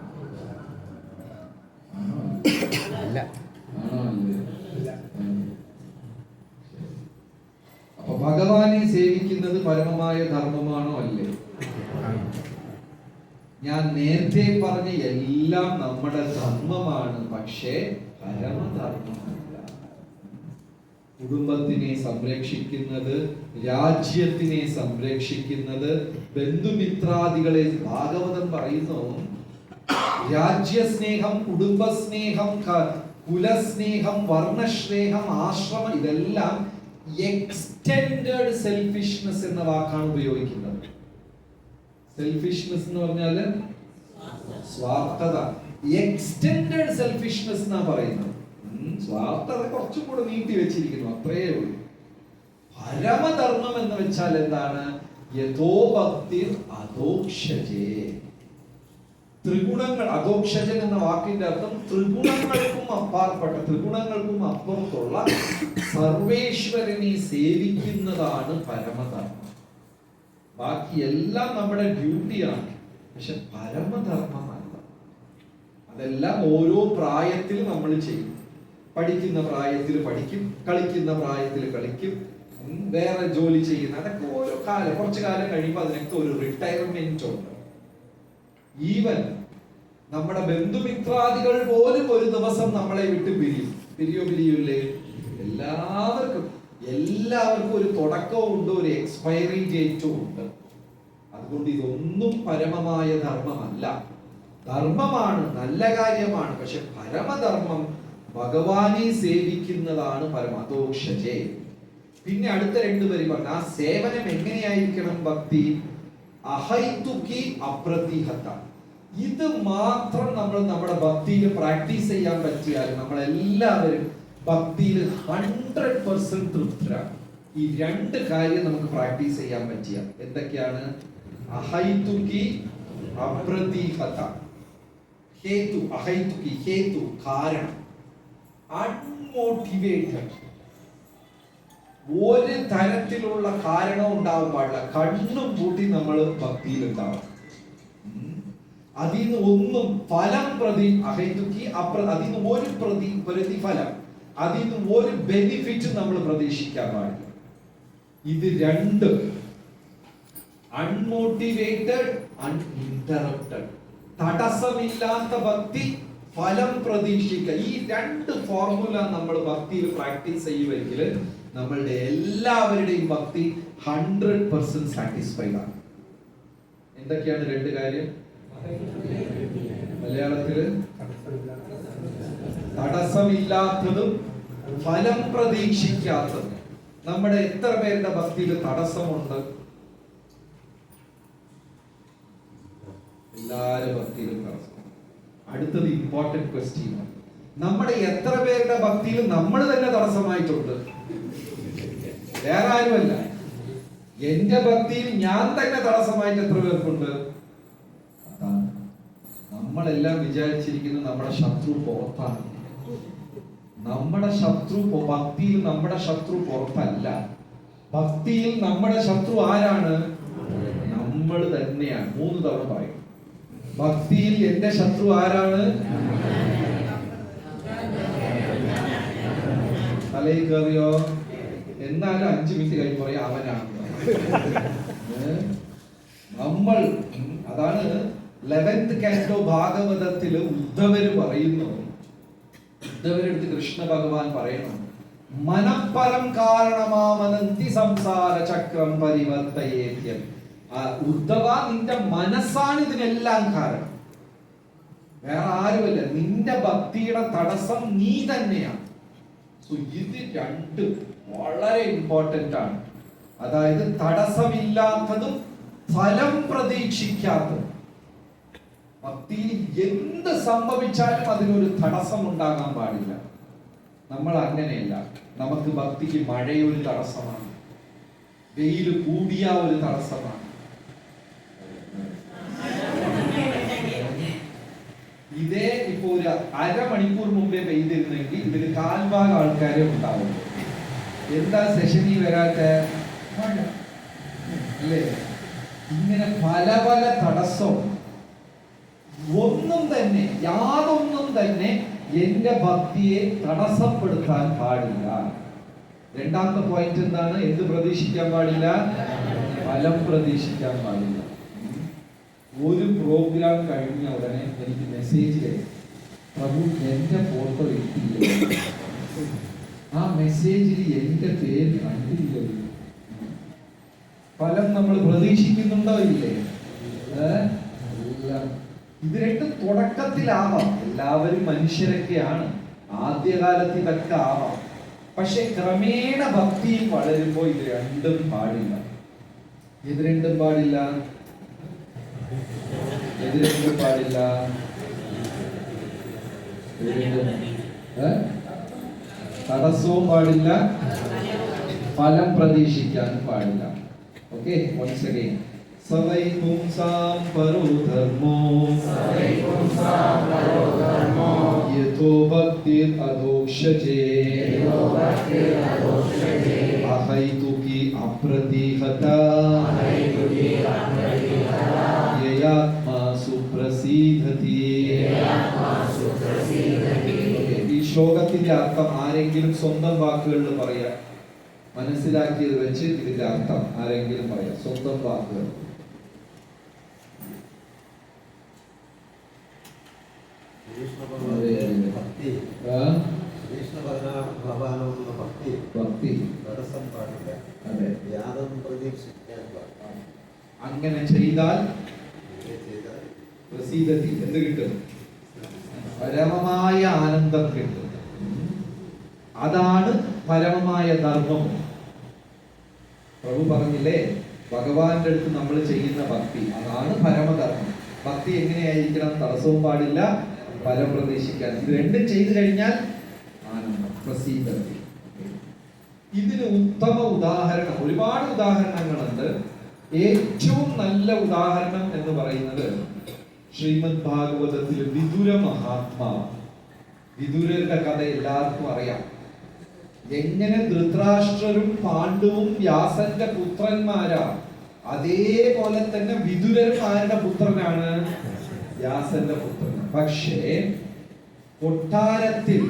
അപ്പൊ ഭഗവാനെ സേവിക്കുന്നത് പരമമായ ധർമ്മമാണോ? അല്ലേ? ഞാൻ നേരത്തെ പറഞ്ഞ എല്ലാം നമ്മുടെ ധർമ്മമാണ്, പക്ഷേ പരമധർമ്മമല്ല. കുടുംബത്തിനെ സംരക്ഷിക്കുന്നത്, രാജ്യത്തിനെ സംരക്ഷിക്കുന്നത്, ബന്ധുമിത്രാദികളെ, ഭാഗവതം പറയുന്നു, രാജ്യസ്നേഹം, കുടുംബസ്നേഹം, കുലസ്നേഹം, വർണ്ണസ്നേഹം, ആശ്രമം, ഇതെല്ലാം എക്സ്റ്റെൻഡഡ് സെൽഫിഷ്നെസ് എന്ന വാക്കാണ് ഉപയോഗിക്കുന്നത്. സെൽഫിഷ്നെസ് എന്ന് പറഞ്ഞാല് സ്വാർത്ഥത. എക്സ്റ്റെൻഡഡ് സെൽഫിഷ്നെസ് എന്നാ പറയുന്നത്. സ്വാർത്ഥത കുറച്ചും കൂടെ നീട്ടി വെച്ചിരിക്കുന്നു, അത്രയേ ഉള്ളൂ. പരമധർമ്മം എന്ന് വെച്ചാൽ എന്താണ്? യഥോ ഭക്തിർ അധോക്ഷജേ. ത്രിഗുണങ്ങൾ, അധോക്ഷജൻ എന്ന വാക്കിന്റെ അർത്ഥം ത്രിഗുണങ്ങൾക്കും അപ്പാർപ്പെട്ട, ത്രിഗുണങ്ങൾക്കും അപ്പുറത്തുള്ള സർവേശ്വരനെ സേവിക്കുന്നതാണ് പരമധർമ്മം. ബാക്കി എല്ലാം നമ്മുടെ ഡ്യൂട്ടിയാണ്, പക്ഷെ പരമധർമ്മമല്ല. അതെല്ലാം ഓരോ പ്രായത്തിൽ നമ്മൾ ചെയ്യും. പഠിക്കുന്ന പ്രായത്തിൽ പഠിക്കും, കളിക്കുന്ന പ്രായത്തിൽ കളിക്കും, വേറെ ജോലി ചെയ്യുന്ന, അതൊക്കെ ഓരോ കാലം, കുറച്ചു കാലം കഴിയുമ്പോൾ അതിനൊക്കെ ഒരു റിട്ടയർമെന്റ് ഉണ്ട്. ഈവൻ നമ്മുടെ ബന്ധുമിത്രാദികൾ പോലും ഒരു ദിവസം നമ്മളെ വിട്ട് പിരിയൂല്ലേ? എല്ലാവർക്കും ഒരു തുടക്കവും ഉണ്ട്, ഒരു എക്സ്പയറി ഡേറ്റും ഉണ്ട്. അതുകൊണ്ട് ഇതൊന്നും പരമമായ ധർമ്മമല്ല. ധർമ്മമാണ്, നല്ല കാര്യമാണ്, പക്ഷെ പരമധർമ്മം ഭഗവാനെ സേവിക്കുന്നതാണ് പരമാതോക്ഷജേ. പിന്നെ അടുത്ത രണ്ട് വരി പറഞ്ഞു, ആ സേവനം എങ്ങനെയായിരിക്കണം ഭക്തി? അഹൈതുകി അപ്രതിഹത. ഇത് മാത്രം നമ്മൾ നമ്മുടെ ഭക്തിയിൽ പ്രാക്ടീസ് ചെയ്യാൻ പറ്റിയാൽ നമ്മളെല്ലാവരും ഭക്തിയിൽ 100% തൃപ്തരാണ്. ഈ രണ്ട് കാര്യം നമുക്ക് പ്രാക്ടീസ് ചെയ്യാൻ പറ്റിയ എന്തൊക്കെയാണ്? അഹൈതുകി അപ്രതിഹത. ഹേതു, അഹൈതുകി ഹേതു കാരണം, അൺമോട്ടിവേറ്റഡ്, ഒരു തരത്തിലുള്ള കാരണം ഉണ്ടാവാൻ പാടില്ല. കണ്ണും പൂട്ടി നമ്മൾ ഭക്തിയിൽ ഉണ്ടാവും. അതിൽ നിന്ന് ഒന്നും ഫലം അഹൈതുകി അതിൽ നിന്ന് ഒരു പ്രതിഫലം, അതിൽ നിന്ന് ഒരു ബെനിഫിറ്റ് നമ്മൾ പ്രതീക്ഷിക്കാൻ പാടില്ല. ഇത് രണ്ട്, അൺമോട്ടിവേറ്റഡ്, അൺഇന്ററപ്റ്റഡ്, തടസ്സമില്ലാത്ത ഭക്തി, ഫലം പ്രതീക്ഷിക്കുക. ഈ രണ്ട് ഫോർമുല നമ്മൾ ഭക്തിയിൽ പ്രാക്ടീസ് ചെയ്യുമെങ്കിൽ നമ്മളുടെ എല്ലാവരുടെയും ഭക്തി 100% സാറ്റിസ്ഫൈഡ് ആണ്. എന്തൊക്കെയാണ് രണ്ട് കാര്യം? മലയാളത്തില് തടസ്സമില്ലാത്തതും ഫലം പ്രതീക്ഷിക്കാത്തതും. നമ്മുടെ എത്ര പേരുടെ ഭക്തിയിൽ തടസ്സമുണ്ട്? എല്ലാവരുടെ ഭക്തിയിലും തടസ്സം. അടുത്തത് ഇമ്പോർട്ടന്റ് ക്വസ്റ്റ്യൻ, നമ്മുടെ എത്ര പേരുടെ ഭക്തിയിൽ നമ്മൾ തന്നെ തടസ്സമായിട്ടുണ്ട്? വേറെ ആരുമല്ല, എന്റെ ഭക്തിയിൽ ഞാൻ തന്നെ തടസ്സമായിട്ട് എത്ര പേർക്കുണ്ട്? അതാണ് നമ്മളെല്ലാം വിചാരിച്ചിരിക്കുന്നത് നമ്മുടെ ശത്രു പുറത്താണ്. നമ്മുടെ ശത്രു ഭക്തിയിൽ, നമ്മുടെ ശത്രു പുറത്തല്ല. ഭക്തിയിൽ നമ്മുടെ ശത്രു ആരാണ്? നമ്മൾ തന്നെയാണ്. 3 തവണ പറയും. ഭക്തിയിൽ എന്റെ ശത്രു ആരാണ്? തലയിൽ കയറിയോ? എന്നാലും 5 മിനിറ്റ് കഴിഞ്ഞ് പറയാം അവനാണ്. നമ്മൾ അതാണ് 11th canto ഭാഗവതത്തില് ഉദ്ധവര് പറയുന്നു. ഉദ്ധവരെടുത്ത് കൃഷ്ണ ഭഗവാൻ പറയണം, മനഃപരം കാരണമാമനന്തി സംസാര ചക്രം പരിവർത്തയേത്യം. ഉദ്ധവ, നിന്റെ മനസ്സാണ് ഇതിനെല്ലാം കാരണം, വേറെ ആരുമല്ല. നിന്റെ ഭക്തിയുടെ തടസ്സം നീ തന്നെയാണ്. ഇത് രണ്ട് വളരെ ഇമ്പോർട്ടന്റ് ആണ്. അതായത് തടസ്സമില്ലാത്തതും ഫലം പ്രതീക്ഷിക്കാത്തതും. ഭക്തിയിൽ എന്ത് സംഭവിച്ചാലും അതിനൊരു തടസ്സം ഉണ്ടാകാൻ പാടില്ല. നമ്മൾ അങ്ങനെയല്ല. നമുക്ക് ഭക്തിക്ക് മഴയൊരു തടസ്സമാണ്, വെയിൽ കൂടിയ ഒരു തടസ്സമാണ്. ഇതേ ഇപ്പൊ ഒരു അരമണിക്കൂർ മുമ്പേ പെയ്തിരുന്നെങ്കിൽ ഇതിൽ 1/4 ആൾക്കാരെ ഉണ്ടാവും. എന്താ സെഷനിൽ വരാത്ത? മഴ അല്ലേ? ഇങ്ങനെ പല പല തടസ്സവും. യാതൊന്നും തന്നെ എന്റെ ഭക്തിയെ തടസ്സപ്പെടുത്താൻ പാടില്ല. രണ്ടാമത്തെ പോയിന്റ് എന്താണ്? എന്ത് പ്രതീക്ഷിക്കാൻ പാടില്ല? ഫലം പ്രതീക്ഷിക്കാൻ പാടില്ല. ഒരു പ്രോഗ്രാം കഴിഞ്ഞ ഉടനെ എനിക്ക് മെസ്സേജ്, പ്രഭു എന്റെ ഫോട്ടോ എത്തിയില്ല, ആ മെസ്സേജിൽ എന്റെ പേര് കണ്ടില്ല. ഫലം നമ്മൾ പ്രതീക്ഷിക്കുന്നുണ്ടോ ഇല്ലേ? ഇത് രണ്ടും തുടക്കത്തിലാവാം. എല്ലാവരും മനുഷ്യരൊക്കെയാണ്. ആദ്യകാലത്ത് ഇതൊക്കെ ആവാം. പക്ഷെ ക്രമേണ ഭക്തിയിൽ വളരുമ്പോൾ ഇത് രണ്ടും പാടില്ല. ഇത് രണ്ടും പാടില്ല. ഇത് രണ്ടും പാടില്ല. തടസ്സവും പാടില്ല, ഫലം പ്രതീക്ഷിക്കാൻ പാടില്ല. Okay, once again. സവൈ പുംസാം പരോ ധർമ്മോ യഥോ ഭക്തിർ അധോക്ഷജേ അഹൈതുകി അപ്രതിഹത യയാത്മാ സുപ്രസീദതി. ഈ ശ്ലോകത്തിന്റെ അർത്ഥം ആരെങ്കിലും സ്വന്തം വാക്കുകളിൽ പറയാം. മനസ്സിലാക്കിയത് വെച്ച് ഇതിന്റെ അർത്ഥം ആരെങ്കിലും പറയാം സ്വന്തം വാക്കുകൾ. അങ്ങനെ ചെയ്താൽ പ്രസീദതി എന്ത് കിട്ടും? പരമമായ ആനന്ദം കിട്ടും. അതാണ് പരമമായ ധർമ്മം. പ്രഭു പറഞ്ഞില്ലേ, ഭഗവാന്റെ അടുത്ത് നമ്മൾ ചെയ്യുന്ന ഭക്തി അതാണ് പരമധർമ്മം. ഭക്തി എങ്ങനെയായിരിക്കണം? തടസ്സവും പാടില്ല, ഫലം പ്രതീക്ഷിക്കാൻ. ഇത് രണ്ടും ചെയ്തു കഴിഞ്ഞാൽ ആനന്ദം, പ്രസീദത്തി. ഇതിന് ഉത്തമ ഉദാഹരണം, ഒരുപാട് ഉദാഹരണങ്ങളുണ്ട്. ഏറ്റവും നല്ല ഉദാഹരണം എന്ന് പറയുന്നത് ശ്രീമദ് ഭാഗവതത്തിലെ വിദുര മഹാത്മാവ്. വിദുരരുടെ കഥ എല്ലാവർക്കും അറിയാം. എങ്ങനെ ധൃതരാഷ്ട്രരും പാണ്ഡുവും വ്യാസന്റെ പുത്രന്മാരാ, അതേപോലെ തന്നെ വിദുരരും ആരുടെ പുത്രനാണ്? വ്യാസന്റെ പുത്രൻ. പക്ഷേ കൊട്ടാരത്തിൽ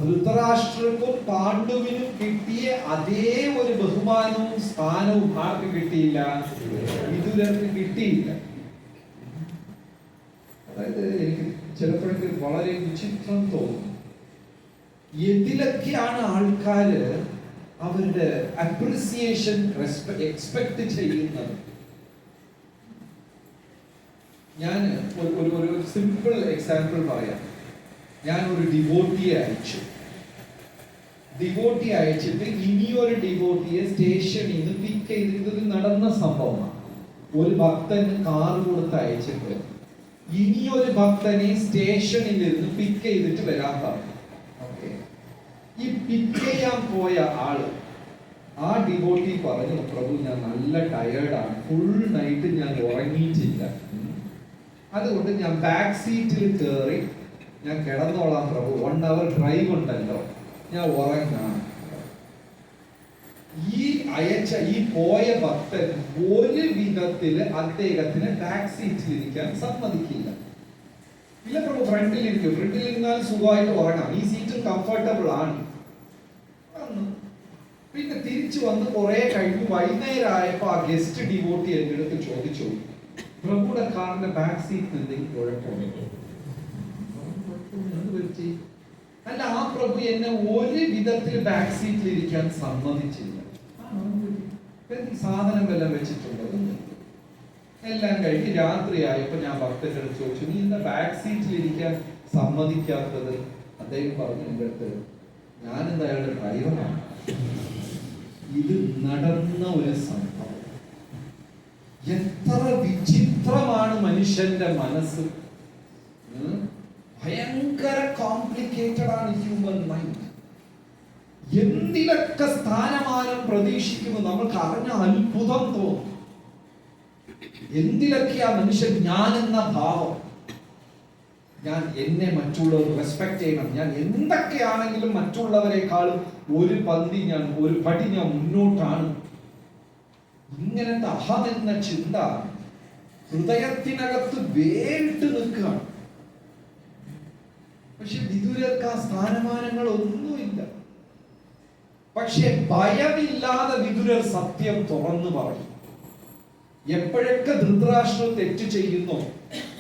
ധൃതരാഷ്ട്രർക്കും പാണ്ഡുവിനും കിട്ടിയ അതേ ഒരു ബഹുമാനവും സ്ഥാനവും ആർക്ക് കിട്ടിയില്ല? വിദുരർക്ക് കിട്ടിയില്ല. അതായത് എനിക്ക് ചിലപ്പോഴൊക്കെ വളരെ വിചിത്രം തോന്നും. ഇതിലൊക്കെയാണ് ആൾക്കാര് അവരുടെ അപ്രിസിയേഷൻ എക്സ്പെക്ട് ചെയ്യുന്നത്. ഞാൻ ഒരു സിമ്പിൾ എക്സാമ്പിൾ പറയാം. ഞാൻ ഒരു ഡിവോട്ടിയെ അയച്ചിട്ട് ഇനിയൊരു ഡിവോട്ടിയെ സ്റ്റേഷനിൽ നിന്ന് പിക്ക് ചെയ്തിട്ട്, ഇത് നടന്ന സംഭവമാണ്. ഒരു ഭക്തന് കാർ കൊടുത്ത് അയച്ചിട്ട് ഇനിയൊരു ഭക്തനെ സ്റ്റേഷനിൽ നിന്ന് പിക്ക് ചെയ്തിട്ട് വരാൻ പറഞ്ഞു. ഓക്കെ, ഈ പിക്ക് ചെയ്യാൻ പോയ ആള്, ആ ഡിവോട്ടി പറഞ്ഞു, പ്രഭു ഞാൻ നല്ല ടയേർഡാണ്, ഫുൾ നൈറ്റ് ഞാൻ ഉറങ്ങിയിട്ടില്ല, അതുകൊണ്ട് ഞാൻ ബാക്ക് സീറ്റിൽ കയറി ഞാൻ കിടന്നോളാം പ്രഭു, 1 hour ഡ്രൈവ് ഉണ്ടല്ലോ, ഞാൻ ഉറങ്ങാം. ഈ പോയ ഭക്തൻ ഒരു വിധത്തിൽ അദ്ദേഹത്തിന് ബാക്ക് സീറ്റിൽ ഇരിക്കാൻ സമ്മതിക്കില്ല. ഇല്ല പ്രഭു, ഫ്രണ്ടിലിരിക്കും, ഫ്രണ്ടിലിരുന്നാൽ സുഖമായിട്ട് ഉറങ്ങാം, ഈ സീറ്റും കംഫർട്ടബിൾ ആണ്. പിന്നെ തിരിച്ചു വന്ന് കുറെ കഴിഞ്ഞു വൈകുന്നേരം ആയപ്പോ ആ ഗസ്റ്റ് ഡിവോട്ടി എന്റെ അടുത്ത് ചോദിച്ചു, പ്രഭുയുടെ കാറിന്റെ ബാക്ക് സീറ്റിൽ എന്തെങ്കിലും കുഴപ്പമുണ്ടോ? അല്ല, ആ പ്രഭു എന്നെ ഒരു വിധത്തിൽ ബാക്ക് സീറ്റിൽ ഇരിക്കാൻ സമ്മതിച്ചില്ല. സാധനം വല്ലതും വെച്ചിട്ടുണ്ടോ? എല്ലാം കഴിഞ്ഞ് രാത്രിയായപ്പോ ഞാൻ ഭക്തന്റെ അടുത്ത് ചോദിച്ചു, നീ എന്താ ബാക്ക് സീറ്റിൽ ഇരിക്കാൻ സമ്മതിക്കാത്തത്? അദ്ദേഹം പറഞ്ഞു എന്റെ അടുത്ത്, ഞാനെന്താ അയാളുടെ ഡ്രൈവറാണ്. ഇത് നടന്ന ഒരു സംഭവം. എത്ര വിചിത്രമാണ് മനുഷ്യന്റെ മനസ്സ്. ഭയങ്കര കോംപ്ലിക്കേറ്റഡ് ആണ് ഹ്യൂമൻ മൈൻഡ്. എന്തിലൊക്കെ സ്ഥാനമാനം പ്രതീക്ഷിക്കുന്നു നമ്മൾക്ക് അറിഞ്ഞ അത്ഭുതം തോന്നും. എന്തിലൊക്കെയാ മനുഷ്യൻ ഞാൻ എന്ന ഭാവം, ഞാൻ എന്നെ മറ്റുള്ളവർ റെസ്പെക്ട് ചെയ്യണം, ഞാൻ എന്തൊക്കെയാണെങ്കിലും മറ്റുള്ളവരെക്കാളും ഒരു പടി ഞാൻ മുന്നോട്ടാണ്. ഇങ്ങനത്തെ അഹം എന്ന ചിന്ത ഹൃദയത്തിനകത്ത് വേറിട്ട് നിൽക്കുകയാണ്. പക്ഷെ വിദുരർക്ക് ആ സ്ഥാനമാനങ്ങൾ ഒന്നുമില്ല. പക്ഷെ ഭയമില്ലാതെ വിദുരർ സത്യം തുറന്നു പറയും. എപ്പോഴൊക്കെ ധൃതരാഷ്ട്രം തെറ്റ് ചെയ്യുന്നു,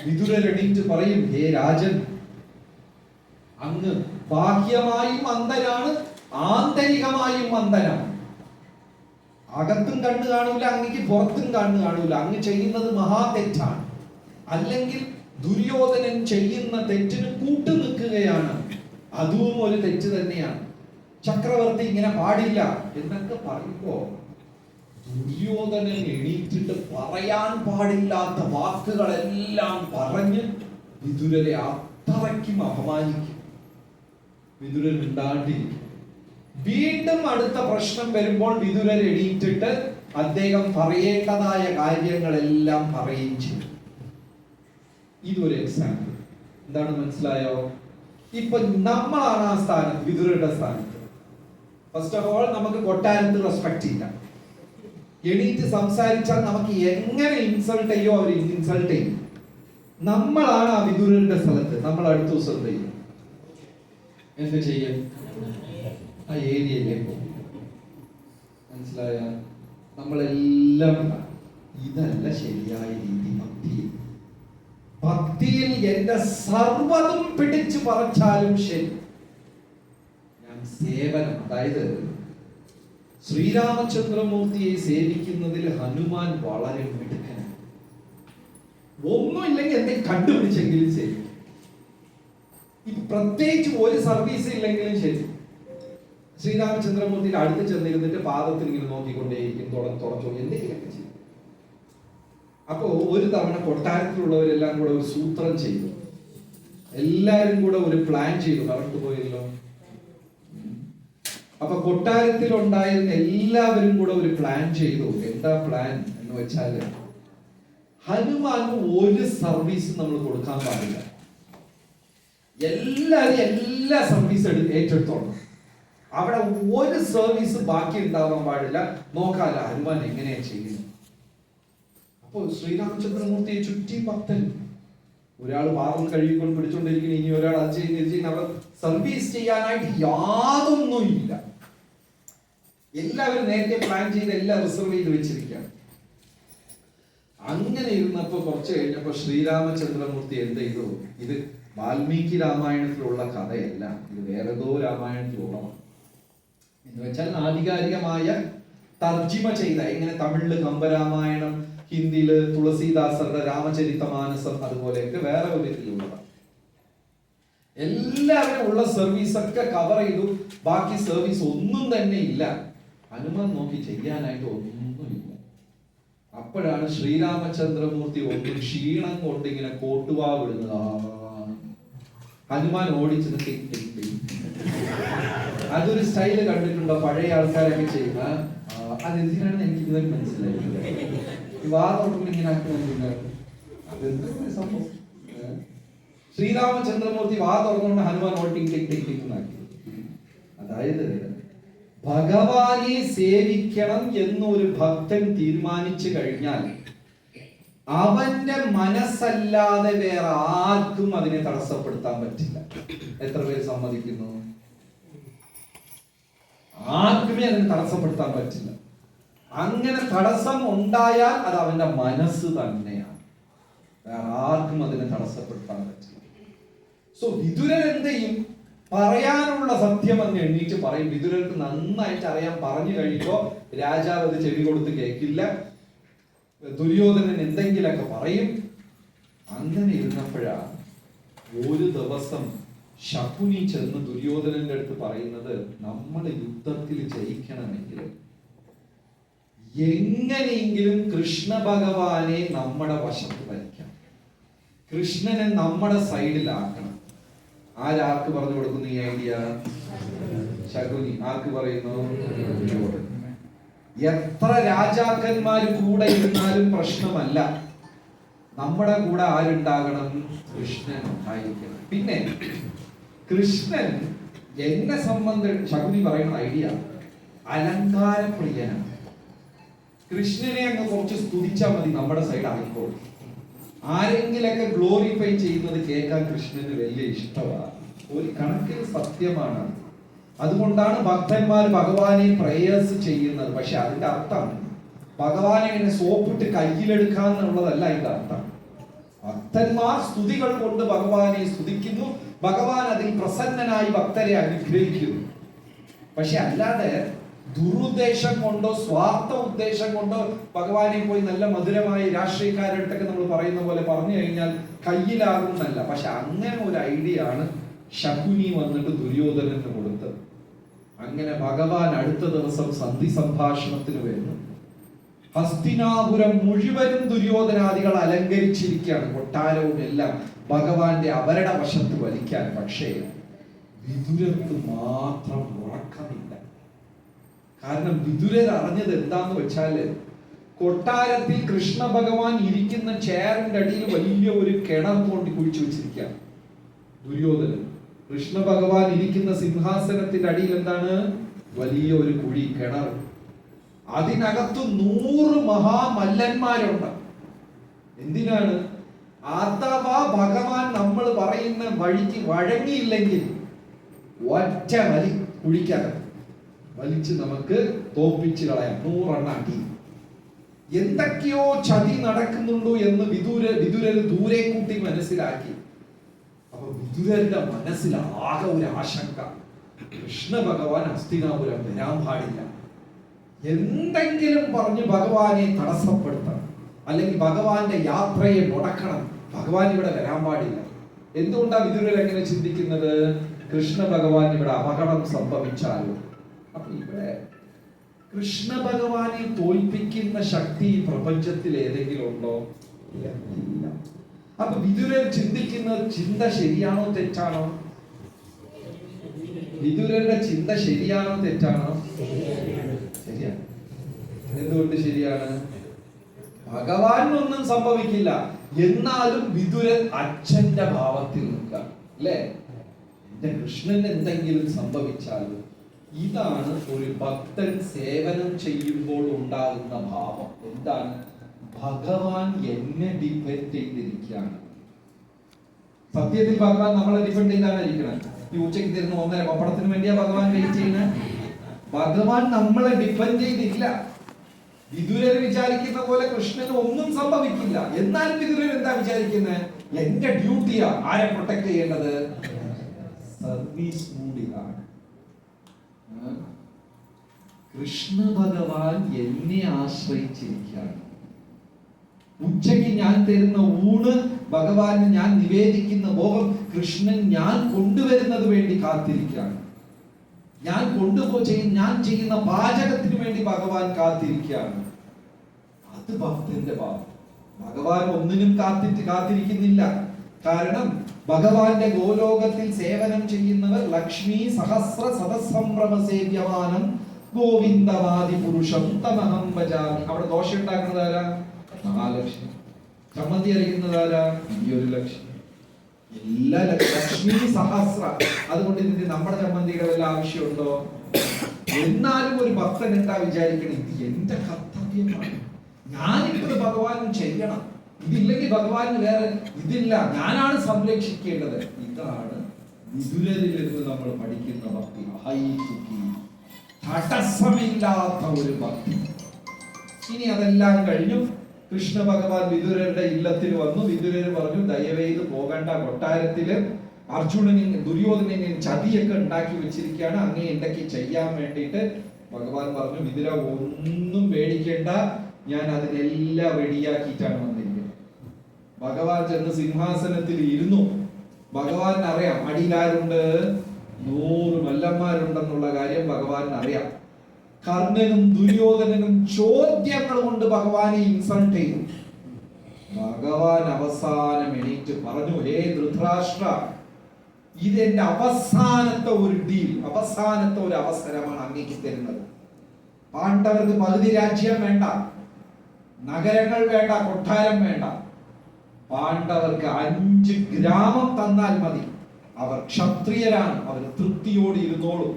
വിദുരർ എണീറ്റ് പറയും, ഹേ രാജൻ, അങ്ങ് ബാഹ്യമായും അന്ധനാണ്, ആന്തരികമായും അന്ധനാണ്. അകത്തും കണ്ണു കാണൂല, അങ്ങക്ക് പുറത്തും കണ്ണു കാണൂല, അങ്ങ് ചെയ്യുന്നത് മഹാ തെറ്റാണ്. അല്ലെങ്കിൽ ദുര്യോധനൻ ചെയ്യുന്ന തെറ്റിന് കൂട്ടു നിൽക്കുകയാണ്, അതും ഒരു തെറ്റ് തന്നെയാണ്. ചക്രവർത്തി ഇങ്ങനെ പാടില്ല എന്നൊക്കെ പറയുമ്പോ ദുര്യോധനൻ എണീറ്റിട്ട് പറയാൻ പാടില്ലാത്ത വാക്കുകളെല്ലാം പറഞ്ഞ് വിദുരരെ അത്രയ്ക്കും അപമാനിക്കും. വിദുരൻ മിണ്ടാണ്ടിരിക്കും. വീണ്ടും അടുത്ത പ്രശ്നം വരുമ്പോൾ വിദുരർ എണീറ്റിട്ട് അദ്ദേഹം പറയേണ്ടതായ കാര്യങ്ങളെല്ലാം പറയുകയും ചെയ്യും. ഇതൊരു എക്സാമ്പിൾ. എന്താണ് മനസ്സിലായോ? ഇപ്പൊ നമ്മളാണ് ആ സ്ഥാനത്ത്, വിദുരരുടെ സ്ഥാനത്ത്. ഫസ്റ്റ് ഓഫ് ഓൾ നമുക്ക് കൊട്ടാരത്ത് റെസ്പെക്ട് ഇല്ല. എണീറ്റ് സംസാരിച്ചാൽ നമുക്ക് എങ്ങനെ ഇൻസൾട്ട് ചെയ്യോ അവർ ഇൻസൾട്ട് ചെയ്യും. നമ്മളാണ് ആ വിദുരരുടെ സ്ഥലത്ത്, നമ്മൾ അടുത്ത ദിവസം ചെയ്യും എന്ത് ചെയ്യും? ആ ഏരിയയിലേക്ക് പോകും. മനസ്സിലായ? നമ്മളെല്ലാം ഇതല്ല ശരിയായ രീതി. ഭക്തിയിൽ എന്റെ സർവ്വതും പിടിച്ചു പറിച്ചാലും ശരി, ഞാൻ സേവനം, അതായത് ശ്രീരാമചന്ദ്രമൂർത്തിയെ സേവിക്കുന്നതിൽ ഹനുമാൻ വളരെ മിടുക്കനാണ്. ഒന്നുമില്ലെങ്കിൽ എന്തെങ്കിലും കണ്ടുപിടിച്ചെങ്കിലും ശരി, പ്രത്യേകിച്ച് ഒരു സർവീസ് ഇല്ലെങ്കിലും ശരി, ശ്രീരാമചന്ദ്രമൂർത്തിയുടെ അടുത്ത് ചെന്നിരുന്നിട്ട് പാദത്തിൽ ഇങ്ങനെ നോക്കിക്കൊണ്ടേയിരിക്കും, തുടച്ചോ എന്തെങ്കിലുമൊക്കെ ചെയ്യും. അപ്പോ ഒരു തവണ കൊട്ടാരത്തിലുള്ളവരെല്ലാം കൂടെ ഒരു സൂത്രം ചെയ്തു, എല്ലാരും കൂടെ ഒരു പ്ലാൻ ചെയ്തു. കറക്റ്റ് പോയല്ലോ. അപ്പൊ കൊട്ടാരത്തിൽ ഉണ്ടായിരുന്ന എല്ലാവരും കൂടെ ഒരു പ്ലാൻ ചെയ്തു. എന്താ പ്ലാൻ എന്ന് വെച്ചാല്, ഹനുമാന് ഒരു സർവീസ് നമ്മൾ കൊടുക്കാൻ പാടില്ല. എല്ലാരും എല്ലാ സർവീസ് ഏറ്റെടുത്തോളണം. അവിടെ ഒരു സർവീസ് ബാക്കി ഉണ്ടാവാൻ പാടില്ല. നോക്കാല്ല ഹനുമാൻ എങ്ങനെയാ ചെയ്യുന്നത്. അപ്പൊ ശ്രീരാമചന്ദ്രമൂർത്തിയെ ചുറ്റി ഭക്തൻ, ഒരാൾ പാദം കഴുകിക്കൊണ്ട് പിടിച്ചോണ്ടിരിക്കുന്നു, ഇനി ഒരാൾ അത് ചെയ്യുന്ന അവിടെ സർവീസ് ചെയ്യാനായിട്ട് യാതൊന്നും ഇല്ല. എല്ലാവരും നേരത്തെ പ്ലാൻ ചെയ്ത് എല്ലാം റിസർവ് ചെയ്ത് വെച്ചിരിക്കുകയാണ്. അങ്ങനെ ഇരുന്നപ്പോ കുറച്ച് കഴിഞ്ഞപ്പോ ശ്രീരാമചന്ദ്രമൂർത്തി എന്ത് ചെയ്തു, ഇത് വാൽമീകി രാമായണത്തിലുള്ള കഥയല്ല, ഇത് വേറെതോ രാമായണത്തിലുള്ളതാണ് എന്ന് വെച്ചാൽ ആധികാരികമായ തർജിമ ചെയ്ത, ഇങ്ങനെ തമിഴില് കമ്പരാമായണം, ഹിന്ദിയില് തുളസീദാസരുടെ രാമചരിതമാനസം, അതുപോലെയൊക്കെ വേറെ ഒരു ഇതിലുള്ളതാണ്. എല്ലാവരും ഉള്ള സർവീസ് ഒക്കെ കവർ ചെയ്തു. ബാക്കി സർവീസ് ഒന്നും തന്നെ ഇല്ല. ഹനുമാൻ നോക്കി ചെയ്യാനായിട്ട് ഒന്നുമില്ല. അപ്പോഴാണ് ശ്രീരാമചന്ദ്രമൂർത്തി ഒന്ന് ക്ഷീണം കൊണ്ട് ഇങ്ങനെ കോട്ടുവാ വിടുന്നത്. ഹനുമാൻ ഓടിച്ചത് അതൊരു സ്റ്റൈല് കണ്ടിട്ടുണ്ടോ പഴയ ആൾക്കാരൊക്കെ ചെയ്യുന്ന? അതെന്തിനാണെന്ന് എനിക്ക് ഇതുവരെ മനസ്സിലായില്ല. ഈ വാദോട്ടും ഇങ്ങനെ ആക്കുന്നില്ല. അതെന്തൊരു സംഭവം. ശ്രീരാമചന്ദ്രമൂർത്തി വാ തുറന്നുകൊണ്ട് ഹനുമാൻ ഓട്ടിങ്ങാക്കി. അതായത് ഭഗവാനെ സേവിക്കണം എന്നൊരു ഭക്തൻ തീരുമാനിച്ചു കഴിഞ്ഞാൽ അവന്റെ മനസ്സല്ലാതെ വേറെ ആർക്കും അതിനെ തടസ്സപ്പെടുത്താൻ പറ്റില്ല. എത്ര പേര് സമ്മതിക്കുന്നു? ആർക്കുമേ അതിനെ തടസ്സപ്പെടുത്താൻ പറ്റില്ല. അങ്ങനെ തടസ്സം ഉണ്ടായാൽ അത് അവന്റെ മനസ്സ് തന്നെയാണ്, വേറെ ആർക്കും അതിനെ തടസ്സപ്പെടുത്താൻ പറ്റില്ല. സോ വിതുരൻ എന്ത് ചെയ്യും? പറയാനുള്ള സത്യം എന്ന് എണ്ണീറ്റ് പറയും. വിതുരർക്ക് നന്നായിട്ട് അറിയാൻ. പറഞ്ഞു കഴിയുമ്പോ രാജാവ് അത് ചെവി കൊടുത്ത് കേൾക്കില്ല. ദുര്യോധനൻ എന്തെങ്കിലൊക്കെ പറയും. അങ്ങനെ ഇരുന്നപ്പോഴാണ് ഒരു ദിവസം ശകുനി ചെന്ന് ദുര്യോധനന്റെ അടുത്ത് പറയുന്നത്, നമ്മൾ യുദ്ധത്തിൽ ജയിക്കണമെങ്കിൽ എങ്ങനെയെങ്കിലും കൃഷ്ണ ഭഗവാനെ നമ്മുടെ വശത്ത് വയ്ക്കണം, കൃഷ്ണനെ നമ്മുടെ സൈഡിലാക്കണം. ആരാർക്ക് പറഞ്ഞു കൊടുക്കുന്നു ഈ ഐഡിയ? ശകുനി. ആർക്ക് പറയുന്നു? ദുര്യോധനൻ. എത്ര രാജാക്കന്മാര് കൂടെ ഇരുന്നാലും പ്രശ്നമല്ല, നമ്മുടെ കൂടെ ആരുണ്ടാകണം? കൃഷ്ണൻ ആയിരിക്കണം. പിന്നെ കൃഷ്ണൻ എന്നെ സംബന്ധിച്ച് ശകുനി പറയുന്ന ഐഡിയ അലങ്കാരപ്രിയനാണ്. കൃഷ്ണനെ അങ്ങ് കുറച്ച് സ്തുതിച്ചാൽ മതി, നമ്മുടെ സൈഡ് ആയിക്കോളും. ആരെങ്കിലൊക്കെ ഗ്ലോറിഫൈ ചെയ്യുന്നത് കേൾക്കാൻ കൃഷ്ണന് വലിയ ഇഷ്ടമാണ്. ഒരു കണക്കിൽ സത്യമാണ്. അതുകൊണ്ടാണ് ഭക്തന്മാർ ഭഗവാനെ പ്രേയേഴ്സ് ചെയ്യുന്നത്. പക്ഷെ അതിന്റെ അർത്ഥം ഭഗവാനെ ഇങ്ങനെ സോപ്പിട്ട് കയ്യിലെടുക്കാന്നുള്ളതല്ല ഇതിന്റെ അർത്ഥം. ഭക്തന്മാർ സ്തുതികൾ കൊണ്ട് ഭഗവാനെ സ്തുതിക്കുന്നു, ഭഗവാൻ അതിൽ പ്രസന്നനായി ഭക്തരെ അനുഗ്രഹിക്കുന്നു. പക്ഷെ അല്ലാതെ ദുരുദ്ദേശം കൊണ്ടോ സ്വാർത്ഥ ഉദ്ദേശം കൊണ്ടോ ഭഗവാനെ പോയി നല്ല മധുരമായി രാഷ്ട്രീയക്കാരടുത്തൊക്കെ നമ്മൾ പറയുന്ന പോലെ പറഞ്ഞു കഴിഞ്ഞാൽ കയ്യിലാകുന്നല്ല. പക്ഷെ അങ്ങനെ ഒരു ഐഡിയ ആണ് ശകുനി വന്നിട്ട് ദുര്യോധനന് കൊടുത്തത്. അങ്ങനെ ഭഗവാൻ അടുത്ത ദിവസം സന്ധി സംഭാഷണത്തിന് വരുന്നു. ഹസ്തിനാപുരം മുഴുവനും ദുര്യോധനാദികൾ അലങ്കരിച്ചിരിക്കുകയാണ്, കൊട്ടാരവും എല്ലാം ഭഗവാന്റെ അവരുടെ വശത്ത് വലിക്കാൻ. പക്ഷേ വിതുരർക്ക് മാത്രം ഉറക്കമില്ല. കാരണം വിതുരർ അറിഞ്ഞത് എന്താന്ന് വെച്ചാല്, കൊട്ടാരത്തിൽ കൃഷ്ണ ഭഗവാൻ ഇരിക്കുന്ന ചെയറിന്റെ അടിയിൽ വലിയ ഒരു കിണർ കൊണ്ട് കുഴിച്ചു വെച്ചിരിക്കുകയാണ് ദുര്യോധനൻ. കൃഷ്ണ ഭഗവാൻ ഇരിക്കുന്ന സിംഹാസനത്തിന്റെ അടിയിൽ എന്താണ്? വലിയ ഒരു കുഴി, കിണർ. അതിനകത്ത് 100 മഹാമല്ലന്മാരുണ്ട്. എന്തിനാണ്? അഥവാ ഭഗവാൻ നമ്മൾ പറയുന്ന വഴിക്ക് വഴങ്ങിയില്ലെങ്കിൽ ഒറ്റ വലി കുഴിക്കകത്ത് വലിച്ച് നമുക്ക് തോപ്പിച്ച് കളയാം. 100 എണ്ണം അടി. എന്തൊക്കെയോ ചതി നടക്കുന്നുണ്ടോ എന്ന് വിതുരര് ദൂരെ കൂട്ടി മനസ്സിലാക്കി. അപ്പൊ വിതുരന്റെ മനസ്സിൽ ആകെ ഒരു ആശങ്ക, കൃഷ്ണ ഭഗവാൻ ഹസ്തിനാപുരം വരാൻ പാടില്ല. എന്തെങ്കിലും പറഞ്ഞ് ഭഗവാനെ തടസ്സപ്പെടുത്തണം, അല്ലെങ്കിൽ ഭഗവാന്റെ യാത്രയെ മുടക്കണം. ഭഗവാൻ ഇവിടെ വരാൻ പാടില്ല. എന്തുകൊണ്ടാണ് വിതുരർ എങ്ങനെ ചിന്തിക്കുന്നത്? കൃഷ്ണ ഭഗവാൻ ഇവിടെ അപകടം സംഭവിച്ചാലോ, അപ്പൊ ഇവിടെ കൃഷ്ണ ഭഗവാനെ തോൽപ്പിക്കുന്ന ശക്തി ഈ പ്രപഞ്ചത്തിൽ ഏതെങ്കിലും ഉണ്ടോ? ഇല്ല. അപ്പൊ വിദുരർ ചിന്തിക്കുന്ന ചിന്ത ശരിയാണോ തെറ്റാണോ? വിദുരരുടെ ചിന്ത ശരിയാണോ തെറ്റാണോ? ശരിയാണ്. എന്തുകൊണ്ട് ശരിയാണ്? ഭഗവാനൊന്നും സംഭവിക്കില്ല, എന്നാലും വിദുരൻ അച്ഛന്റെ ഭാവത്തിൽ നിൽക്കുക അല്ലേ? എന്റെ കൃഷ്ണന് എന്തെങ്കിലും സംഭവിച്ചാലും ഇതാണ് ഒരു ഭക്തൻ സേവനം ചെയ്യുമ്പോൾ ഉണ്ടാകുന്ന ഭാവം. എന്താണ്? ഭഗവാൻ എന്നെ ഡിപെൻഡ് ചെയ്തിരിക്കുകയാണ്. സത്യത്തിൽ ഭഗവാൻ നമ്മളെ ഡിപെൻഡ് ചെയ്താണ് ഇരിക്കണം. ഈ ഉച്ചയ്ക്ക് തരുന്ന 1.5 പപ്പടത്തിന് വേണ്ടിയാ ഭഗവാൻ വെയിറ്റ് ചെയ്യുന്നത്. ഭഗവാൻ നമ്മളെ ഡിപെൻഡ് ചെയ്തില്ല. വിദുരർ വിചാരിക്കുന്ന പോലെ കൃഷ്ണന് ഒന്നും സംഭവിക്കില്ല, എന്നാലും വിദുരർ എന്താ വിചാരിക്കുന്നത്? എന്റെ ഡ്യൂട്ടിയാ ആരെ പ്രൊട്ടക്ട് ചെയ്യേണ്ടത്? സർവീസ് മൂഡിലാണ്. കൃഷ്ണ ഭഗവാൻ എന്നെ ആശ്രയിച്ചിരിക്കുകയാണ്. ഉച്ചയ്ക്ക് ഞാൻ തരുന്ന ഊണ്, ഭഗവാന് ഞാൻ നിവേദിക്കുന്ന ഭോഗം കൃഷ്ണൻ ഞാൻ കൊണ്ടുവരുന്നത് വേണ്ടി കാത്തിരിക്കുകയാണ്. ഞാൻ ചെയ്യുന്ന പാചകത്തിന് വേണ്ടി ഭഗവാൻ കാത്തിരിക്കുകയാണ്. അത് ഭക്തന്റെ ഭാവം. ഭഗവാൻ ഒന്നിനും കാത്തിരിക്കുന്നില്ല. കാരണം ഭഗവാന്റെ ഗോലോകത്തിൽ സേവനം ചെയ്യുന്നവർ ലക്ഷ്മി സഹസ്ര സതസംഭ്രമ സേവ്യമാനം ഗോവിന്ദവാദി പുരുഷം തമഹം ഭജാമി. അവിടെ ദോശ ഉണ്ടാക്കുന്നത് ആരാ? 4 ലക്ഷം. ചമ്മന്തി അരിക്കുന്നത് ആരാ? 1 ലക്ഷം. എല്ലാ ലക്ഷ്മി സഹസ്ര. അതുകൊണ്ട് ഇതിന്റെ നമ്മുടെ ചമ്മന്തിയുടെ വല്ല ആവശ്യമുണ്ടോ? എന്നാലും ഒരു ഭക്തൻ എന്താ വിചാരിക്കണം? ഇത് എന്റെ കർത്തവ്യമാണ്, ഞാനിപ്പത് ഭഗവാനും ചെയ്യണം. ഇതില്ലെങ്കിൽ ഭഗവാന് വേറെ ഇതില്ല, ഞാനാണ് സംരക്ഷിക്കേണ്ടത്. ഇതാണ് വിദുരരിൽ നിന്ന് നമ്മൾ പഠിക്കുന്ന ഭക്തി. തടസ്സമില്ലാത്ത ഒരു ഭക്തി. ഇനി അതെല്ലാം കഴിഞ്ഞു കൃഷ്ണ ഭഗവാൻ വിദുരരുടെ ഇല്ലത്തിൽ വന്നു. വിദുരർ പറഞ്ഞു, ദയവേത് പോകേണ്ട, കൊട്ടാരത്തില് അർജുനനെ ദുര്യോധനനെ ചതിയൊക്കെ ഉണ്ടാക്കി വെച്ചിരിക്കുകയാണ്, അങ്ങേ എന്തൊക്കെ ചെയ്യാൻ വേണ്ടിയിട്ട്. ഭഗവാൻ പറഞ്ഞു, വിദുര ഒന്നും പേടിക്കേണ്ട, ഞാൻ അതിനെല്ലാം റെഡിയാക്കിയിട്ടാണ് വന്നിരിക്കുന്നത്. ഭഗവാൻ ചെന്ന് സിംഹാസനത്തിൽ ഇരുന്നു. ഭഗവാൻ അറിയാം അടിയിലാരുണ്ട്? 100 മല്ലന്മാരുണ്ടെന്നുള്ള കാര്യം ഭഗവാൻ അറിയാം. കർണനും ദുര്യോധനനും ചോദ്യങ്ങൾ കൊണ്ട് ഭഗവാനെ ഇൻസൾട്ട് ചെയ്തു. ഭഗവാൻ അവസാനം എണീറ്റ് പറഞ്ഞു, ഹേ ധൃതരാഷ്ട്ര, ഇതെന്റെ അവസാനത്തെ ഒരു ഡീൽ, അവസാനത്തെ ഒരു അവസരമാണ് അങ്ങേക്ക് തരുന്നത്. പാണ്ഡവർക്ക് പകുതി രാജ്യം വേണ്ട, നഗരങ്ങൾ വേണ്ട, കൊട്ടാരം വേണ്ട. പാണ്ഡവർക്ക് 5 ഗ്രാമം തന്നാൽ മതി. അവർ ക്ഷത്രിയരാണ്, അവർ തൃപ്തിയോടെ ഇരുന്നോളും.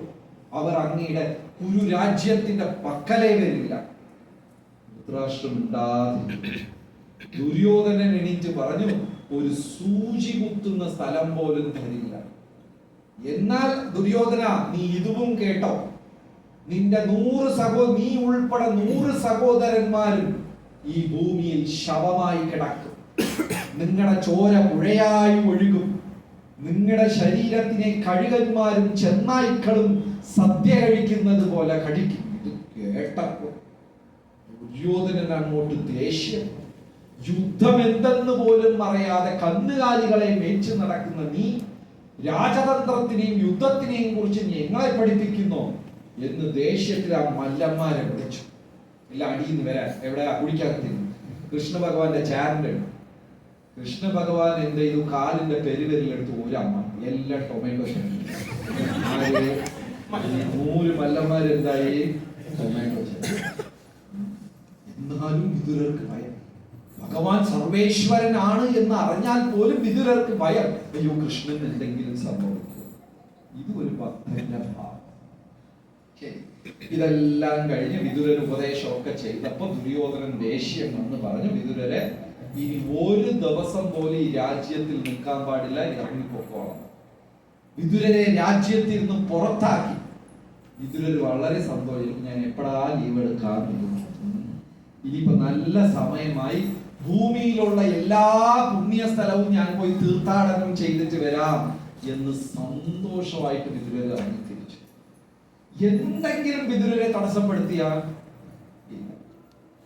അവർ അങ്ങയുടെ ഒരു രാജ്യത്തിന്റെ പക്കലേ വരില്ല. ധൃതരാഷ്ട്രം ഉണ്ടാതെ ദുര്യോധനൻ എണീറ്റ് പറഞ്ഞു, ഒരു സൂചി കുത്തുന്ന സ്ഥലം പോലും തരില്ല. എന്നാൽ ദുര്യോധന, നീ ഇതും കേട്ടോ, നിന്റെ 100 നീ ഉൾപ്പെടെ 100 സഹോദരന്മാരും ഈ ഭൂമിയിൽ ശവമായി കിടക്കും. നിങ്ങളുടെ ചോര പുഴയായി ഒഴുകും. നിങ്ങളുടെ ശരീരത്തിനെ കഴുകന്മാരും ചെന്നായ്ക്കളും സദ്യ കഴിക്കുന്നത് പോലെ കഴിക്കും. ഇത് കേട്ടപ്പോൾ ദുര്യോധനൻ അങ്ങോട്ട് ദേഷ്യം. യുദ്ധം എന്തെന്ന് പോലും അറിയാതെ കന്നുകാലികളെ മേച്ചു നടക്കുന്ന നീ രാജതന്ത്രത്തിനെയും യുദ്ധത്തിനെയും കുറിച്ച് ഞങ്ങളെ പഠിപ്പിക്കുന്നു എന്ന് ദേഷ്യത്തിൽ ആ മല്ലന്മാരെ വിളിച്ചു. ഇല്ല, അടിയിന്ന് വരാൻ എവിടെയാ കുടിക്കകത്തിരുന്നു. കൃഷ്ണ ഭഗവാന്റെ ചാരന്റെ കൃഷ്ണ ഭഗവാൻ എന്ത് ചെയ്തു? കാലിന്റെ പെരുവരിലെടുത്ത് ഒരമ്മ എല്ലാ ടൊമാറ്റോ 100 മല്ലന്മാരെന്തായി? ടൊമാറ്റോ. എന്നാലും വിദുരർക്ക് ഭയം. ഭഗവാൻ സർവേശ്വരനാണ് എന്ന് അറിഞ്ഞാൽ പോലും വിദുരർക്ക് ഭയം. അയ്യോ, കൃഷ്ണൻ എന്തെങ്കിലും സംഭവിക്കും. ഇത് ഒരു ഭക്തന്റെ ഭാവം. ഇതെല്ലാം കഴിഞ്ഞ് വിദുരർ ഉപദേശമൊക്കെ ചെയ്തപ്പോ ദുര്യോധനൻ ദേഷ്യം എന്ന് പറഞ്ഞു, വിദുരരെ ഇനി ഒരു ദിവസം പോലും ഈ രാജ്യത്തിൽ നിൽക്കാൻ പാടില്ല, ഇറങ്ങിപ്പോക്കോളാം. വിദുരരെ രാജ്യത്തിൽ നിന്നും പുറത്താക്കി. വിദുരർ വളരെ സന്തോഷിച്ചു. ഞാൻ എപ്പോഴാ ലീവ് എടുക്കാമെന്ന്. ഇനിയിപ്പോ നല്ല സമയമായി, ഭൂമിയിലുള്ള എല്ലാ പുണ്യ സ്ഥലവും ഞാൻ പോയി തീർത്ഥാടനം ചെയ്തിട്ട് വരാം എന്ന് സന്തോഷമായിട്ട് വിദുരർ ഇറങ്ങി തിരിച്ചു. എന്തെങ്കിലും വിദുരരെ തടസ്സപ്പെടുത്തിയാൽ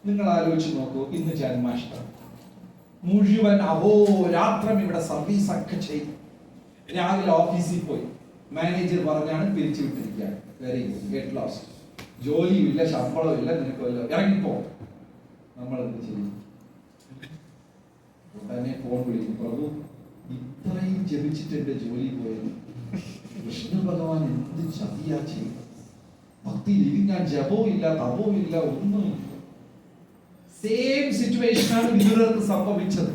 നിങ്ങൾ ആലോചിച്ച് നോക്കൂ. ഇന്ന് ജന്മാഷ്ടമി മുഴുവൻ അഹോരാത്രം ഇവിടെ സർവീസ് ഒക്കെ ചെയ്തു. രാവിലെ ഓഫീസിൽ പോയി, മാനേജർ പറഞ്ഞാണ് പിരിച്ചു വിട്ടിരിക്കുകയാണ്. Very good, get lost. ജോലിയില്ല, ശമ്പളമില്ല, നിനക്ക് വല്ല ഇറങ്ങിപ്പോ. നമ്മൾ എന്ത് ചെയ്യും? ഉടനെ ഫോൺ വിളിക്കും, പ്രഭു ഇത്രയും ജപിച്ചിട്ട് എന്റെ ജോലി പോയത്. കൃഷ്ണ ഭഗവാൻ എന്ത് ചതിയാ ചെയ്യും? ഭക്തിയിൽ ഇരിക്കാൻ ജപവും ഇല്ല, തപവും ഇല്ല, ഒന്നുമില്ല. സെയിം സിറ്റുവേഷനാണ് വിദുരർക്ക് സംഭവിച്ചത്.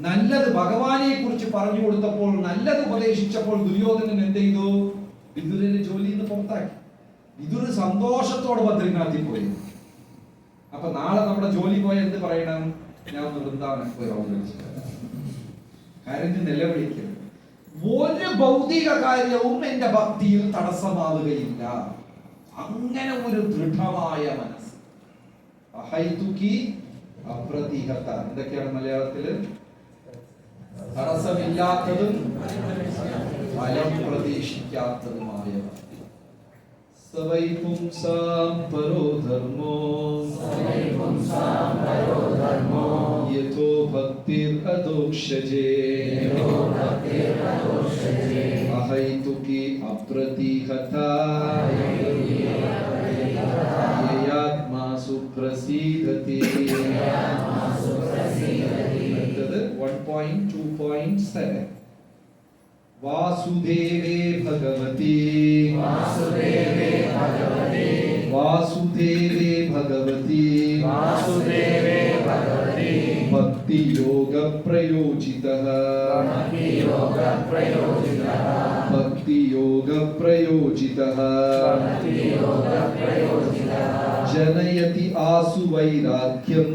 നല്ലത് ഭഗവാനെ കുറിച്ച് പറഞ്ഞു കൊടുത്തപ്പോൾ, നല്ലത് ഉപദേശിച്ചപ്പോൾ ദുര്യോധനൻ എന്ത് ചെയ്തു? വിദുരന്റെ ജോലിയിൽ നിന്ന് പുറത്താക്കി. വിദുര സന്തോഷത്തോടെ ബദ്രിനാഥിൽ പോയി. അപ്പൊ നാളെ നമ്മുടെ ജോലി പോയ എന്ത് പറയണം? ഞാൻ ഒന്ന് വൃന്ദാവനം പോയി അവതരിച്ചു. കരഞ്ഞ് നിലവിളിക്കരുത്. ഒരു ഭൗതിക കാര്യവും എന്റെ ഭക്തിയിൽ തടസ്സമാവുകയില്ല. അങ്ങനെ ഒരു ദൃഢമായ മനസ്സ്. അഹൈതുകി അപ്രതിഹത. എന്തൊക്കെയാണ് മലയാളത്തില്? തടസ്സമില്ലാത്തതും ഫലം പ്രതീക്ഷിക്കാത്തതുമായ ഭക്തി. സവൈ പുംസാം പരോ ധർമ്മോ യഥോ ഭക്തിർ അദോക്ഷജേ അഹൈതുകി അപ്രതിഹത യയാത്മാ സുപ്രസീദതി. 1.2.7 വാസുദേവേ ഭഗവതി വാസുദേവേ ഭഗവതി ഭക്തി യോഗ പ്രയോജിതഃ ജനയതി ആസു വൈരാഗ്യം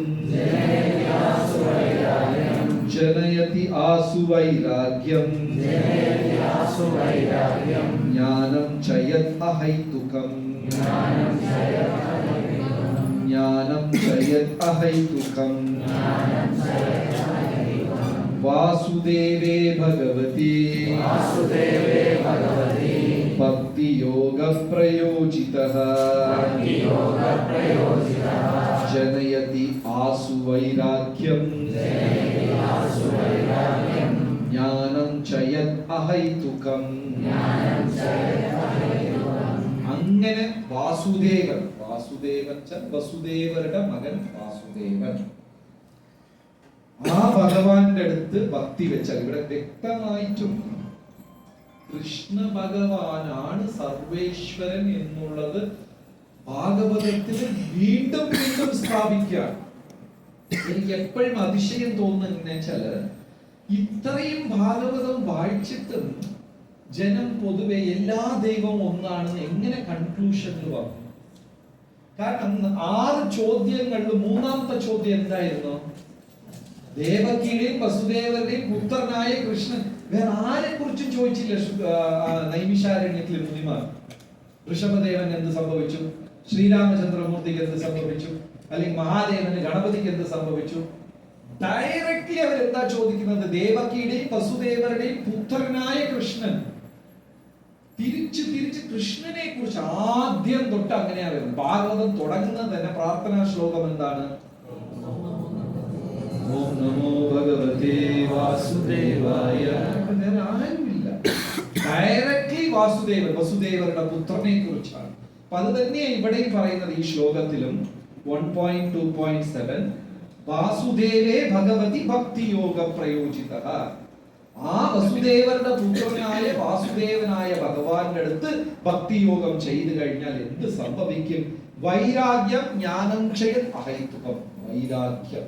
ജ്ഞാനം ചയത് അഹൈതുകം വാസുദേവേ ഭഗവതി ഭക്തി യോഗ പ്രയോജിതഃ ജനയതി ആസു വൈരാഗ്യം ജ്ഞാനം ചയത് അഹൈതുകം. അങ്ങനെ വാസുദേവൻ, വസുദേവരുടെ മകൻ വാസുദേവൻ, ആ ഭഗവാന്റെ അടുത്ത് ഭക്തി വെച്ചാൽ, ഇവിടെ വ്യക്തമായിട്ടും കൃഷ്ണ ഭഗവാനാണ് സർവേശ്വരൻ എന്നുള്ളത് ഭാഗവതത്തിൽ വീണ്ടും വീണ്ടും സ്ഥാപിക്കുക. എനിക്ക് എപ്പോഴും അതിശയം തോന്നുന്ന വെച്ചാല്, ഇത്രയും ഭാഗവതം വായിച്ചിട്ടും ജനം പൊതുവെ എല്ലാ ദൈവവും ഒന്നാണെന്ന് എങ്ങനെ കൺക്ലൂഷനിൽ വന്നു? കാരണം 6 ചോദ്യങ്ങളിൽ മൂന്നാമത്തെ ചോദ്യം എന്തായിരുന്നു? ദേവകിയുടെയും വസുദേവരുടെയും പുത്രനായ കൃഷ്ണൻ. വേറെ ആരെ കുറിച്ചും ചോദിച്ചില്ല. നൈമിഷാരണ്യത്തിലെ മുനിമാർ, ഋഷഭദേവൻ എന്ത് സംഭവിച്ചു, ശ്രീരാമചന്ദ്രമൂർത്തിക്ക് എന്ത് സംഭവിച്ചു, അല്ലെങ്കിൽ മഹാദേവന് ഗണപതിക്ക് എന്ത് സംഭവിച്ചു? ഡയറക്റ്റ്ലി അവരെന്താ ചോദിക്കുന്നത്? ദേവകിയുടെയും വസുദേവരുടെയും പുത്രനായ കൃഷ്ണൻ. തിരിച്ച് കൃഷ്ണനെ കുറിച്ച് ആദ്യം തൊട്ട് അങ്ങനെയാ വരുന്നത്. ഭാഗവതം തുടങ്ങുന്നത് തന്നെ പ്രാർത്ഥനാ ശ്ലോകം എന്താണ്? ഓം നമോ ഭഗവതേ വാസുദേവായ. ആരുമില്ല, ഡയറക്റ്റ്ലി വസുദേവരുടെ പുത്രനെ കുറിച്ചാണ്. അപ്പൊ അത് തന്നെയാണ് ഇവിടെയും പറയുന്നത്. ഈ ശ്ലോകത്തിലും 1.2.7 വാസുദേവേ ഭഗവതി ഭക്തി യോഗ പ്രയോജിതഃ. ആ വസുദേവരുടെ പുത്രനായ വാസുദേവനായ ഭഗവാന്റെ അടുത്ത് ഭക്തിയോഗം ചെയ്തു കഴിഞ്ഞാൽ എന്ത് സംഭവിക്കും? വൈരാഗ്യം ജ്ഞാനം ചയത് അഹൈതുകം. വൈരാഗ്യം,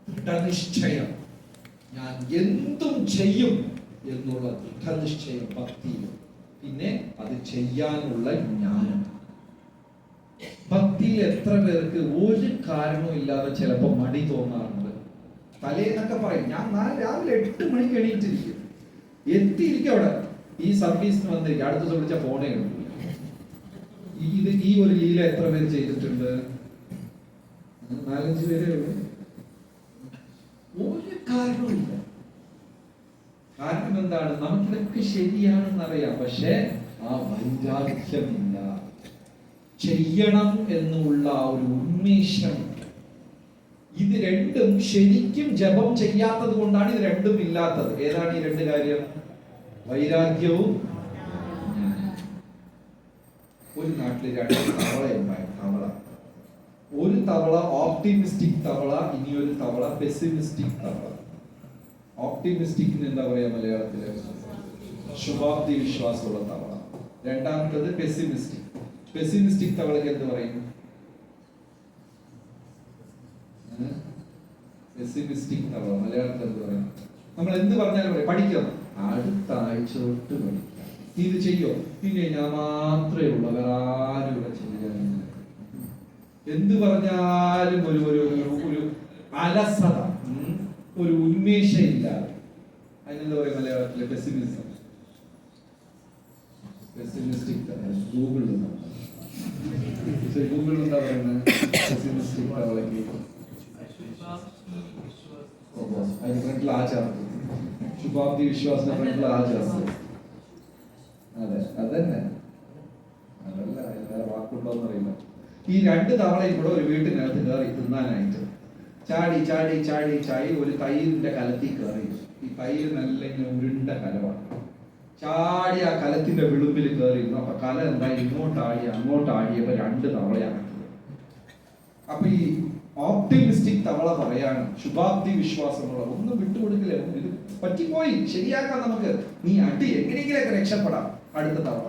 ദൃഢനിശ്ചയം, ഞാൻ എന്തും ചെയ്യും എന്നുള്ള ദൃഢനിശ്ചയം ഭക്തിയിൽ. പിന്നെ അത് ചെയ്യാനുള്ള ജ്ഞാനം. ഭക്തിയിൽ എത്ര പേർക്ക് ഒരു കാരണവും ഇല്ലാതെ ചിലപ്പോൾ മടി തോന്നാറുണ്ട്. തലേന്നൊക്കെ പറയും, ഞാൻ രാവിലെ 8 മണിക്ക് എണീറ്റിരിക്കും, എത്തിയിരിക്കും അവിടെ, ഈ സർവീസിന് വന്നിരിക്കും, അടുത്ത വിളിച്ച ഫോണേ എടുക്കും. ഈ ഒരു ലീല എത്ര പേര് ചെയ്തിട്ടുണ്ട്? 4-5 പേരേ ഉള്ളൂ. ഒരു കാരണവുമില്ല. കാരണം എന്താണ്? നമുക്കിതൊക്കെ ശരിയാണെന്നറിയാം, പക്ഷെ ആ വൈരാഗ്യമില്ല, ചെയ്യണം എന്നുള്ള ഒരു ഉന്മേഷം. ഇത് രണ്ടും ശരിക്കും ജപം ചെയ്യാത്തത് കൊണ്ടാണ് ഇത് രണ്ടും ഇല്ലാത്തത്. ഏതാണ് ഈ 2 കാര്യം? വൈരാഗ്യവും ഒരു നാട്ടിൽ 2 തവളയുണ്ടായി. തവള, ഒരു തവള ഓപ്റ്റിമിസ്റ്റിക് തവള, ഇനി ഒരു തവള പെസിമിസ്റ്റിക് തവള. ഓപ്റ്റിമിസ്റ്റിക് എന്താ പറയാ മലയാളത്തില്? ശുഭാപ്തി വിശ്വാസമുള്ള തവള. രണ്ടാമത്തത് പെസിമിസ്റ്റിക്. പെസിമിസ്റ്റിക് തവളയ്ക്ക് എന്ത് പറയും? പെസിമിസ്റ്റിക് തവള മലയാളത്തിൽ എന്ത് പറയും? നമ്മൾ എന്ത് പറഞ്ഞാലും പറയും പഠിക്കണം, അടുത്ത ആഴ്ച തൊട്ട് പഠിക്കാം, ഇത് ചെയ്യോ, പിന്നെ ഞാൻ മാത്രമേ ഉള്ളൂ, വേറെ ആരും ഇവിടെ ചെയ്യാനില്ല. എന്ത് പറഞ്ഞാലും ഒരു ഒരു ഒരു അലസത, ഒരു ഉന്മേഷം ഇല്ലാതെ. അതിനെന്താ പറയാ മലയാളത്തില്? പെസിമിസം. പെസിമിസ്റ്റിക് ഗൂഗിളിൽ എന്താ പറയുന്നത്? പെസിമിസ്റ്റിക് തവളയ്ക്ക് അതിന് ഫ്രണ്ടിൽ ആ ചേർത്ത്, ശുഭാപ്തി വിശ്വാസത്തിന്റെ ഫ്രണ്ടിൽ ആ ചേർത്ത്. അതെ, അതന്നെ. അതല്ല, വേറെ വാക്കുണ്ടോന്ന് അറിയില്ല. ഈ 2 തവളയും കൂടെ ഒരു വീട്ടിനകത്ത് കയറി തിന്നാനായിട്ട് ചാടി ചാടി ചാടി ചാടി ഒരു തൈരിന്റെ കലത്തിൽ കയറി. ഈ തൈര് നല്ല ഇങ്ങനെ ഉരുണ്ട കലമാണ്. ചാടി ആ കലത്തിന്റെ വിളുമ്പിൽ കയറിയിരുന്നു. അപ്പൊ കല എന്തായി? അങ്ങോട്ടാടിയപ്പോ 2 തവളയാണ്. അപ്പൊ ഈ ഓപ്റ്റിമിസ്റ്റിക് തവള പറയാണ്, ശുഭാപ്തി വിശ്വാസമുള്ള, ഒന്നും വിട്ടുകൊടുക്കില്ല, ഇത് പറ്റിപ്പോയി, ശരിയാക്കാം നമുക്ക്, നീ അടി, എങ്ങനെയെങ്കിലൊക്കെ രക്ഷപ്പെടാം. അടുത്ത തവള,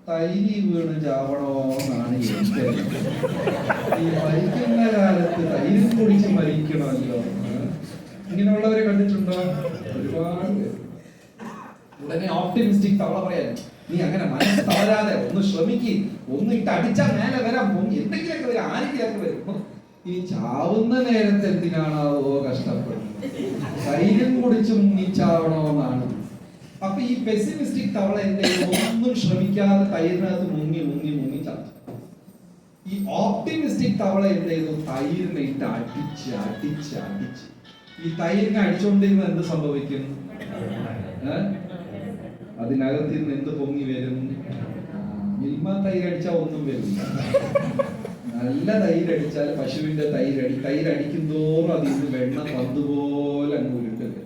തൈരി വീണ് ചാവണോന്നാണ് എന്റെ, ഈ മരിക്കുന്ന കാലത്ത് തൈരും കുടിച്ച് മരിക്കണമല്ലോ. ഇങ്ങനെയുള്ളവരെ കണ്ടിട്ടുണ്ടോ? ഒരുപാട് പേര്. ഉടനെ ഓപ്റ്റിമിസ്റ്റിക് തവള പറയാൻ, നീ അങ്ങനെ മനസ്സ് തളരാതെ ഒന്ന് ശ്രമിക്ക്, ഒന്ന് ഇട്ട് അടിച്ചാൽ മേലെ വരാൻ പോകും, എന്തെങ്കിലൊക്കെ വരും, ആരെങ്കിലൊക്കെ വരും. ഈ ചാവുന്ന നേരത്തെ എന്തിനാണാവോ കഷ്ടപ്പെടുന്നത്? ധൈര്യം കുടിച്ച് മുങ്ങിച്ചാവണോന്നാണ്. അപ്പൊ ഈ പെസിമിസ്റ്റിക് തവള എന്തെങ്കിലും ഒന്നും ശ്രമിക്കാതെ തൈരിനകത്ത് മുങ്ങി മുങ്ങി മുങ്ങി ചത്തു. ഈ ഓപ്റ്റിമിസ്റ്റിക് തവള എന്ത് ചെയ്തു? തൈരിനെ ഇട്ട് അടിച്ച് അടിച്ച് അടിച്ച്. ഈ തൈരിനെ അടിച്ചുകൊണ്ടിരുന്ന എന്ത് സംഭവിക്കും? അതിനകത്ത് നിന്ന് എന്ത് പൊങ്ങി വരും? മിൽമ തൈര് അടിച്ചാൽ ഒന്നും വരില്ല. നല്ല തൈരടിച്ചാൽ, പശുവിന്റെ തൈരടിക്കും തോറും അതിൽ നിന്ന് വെണ്ണ പന്തുപോലെ അങ്ങ് ഉരുണ്ട് വരും.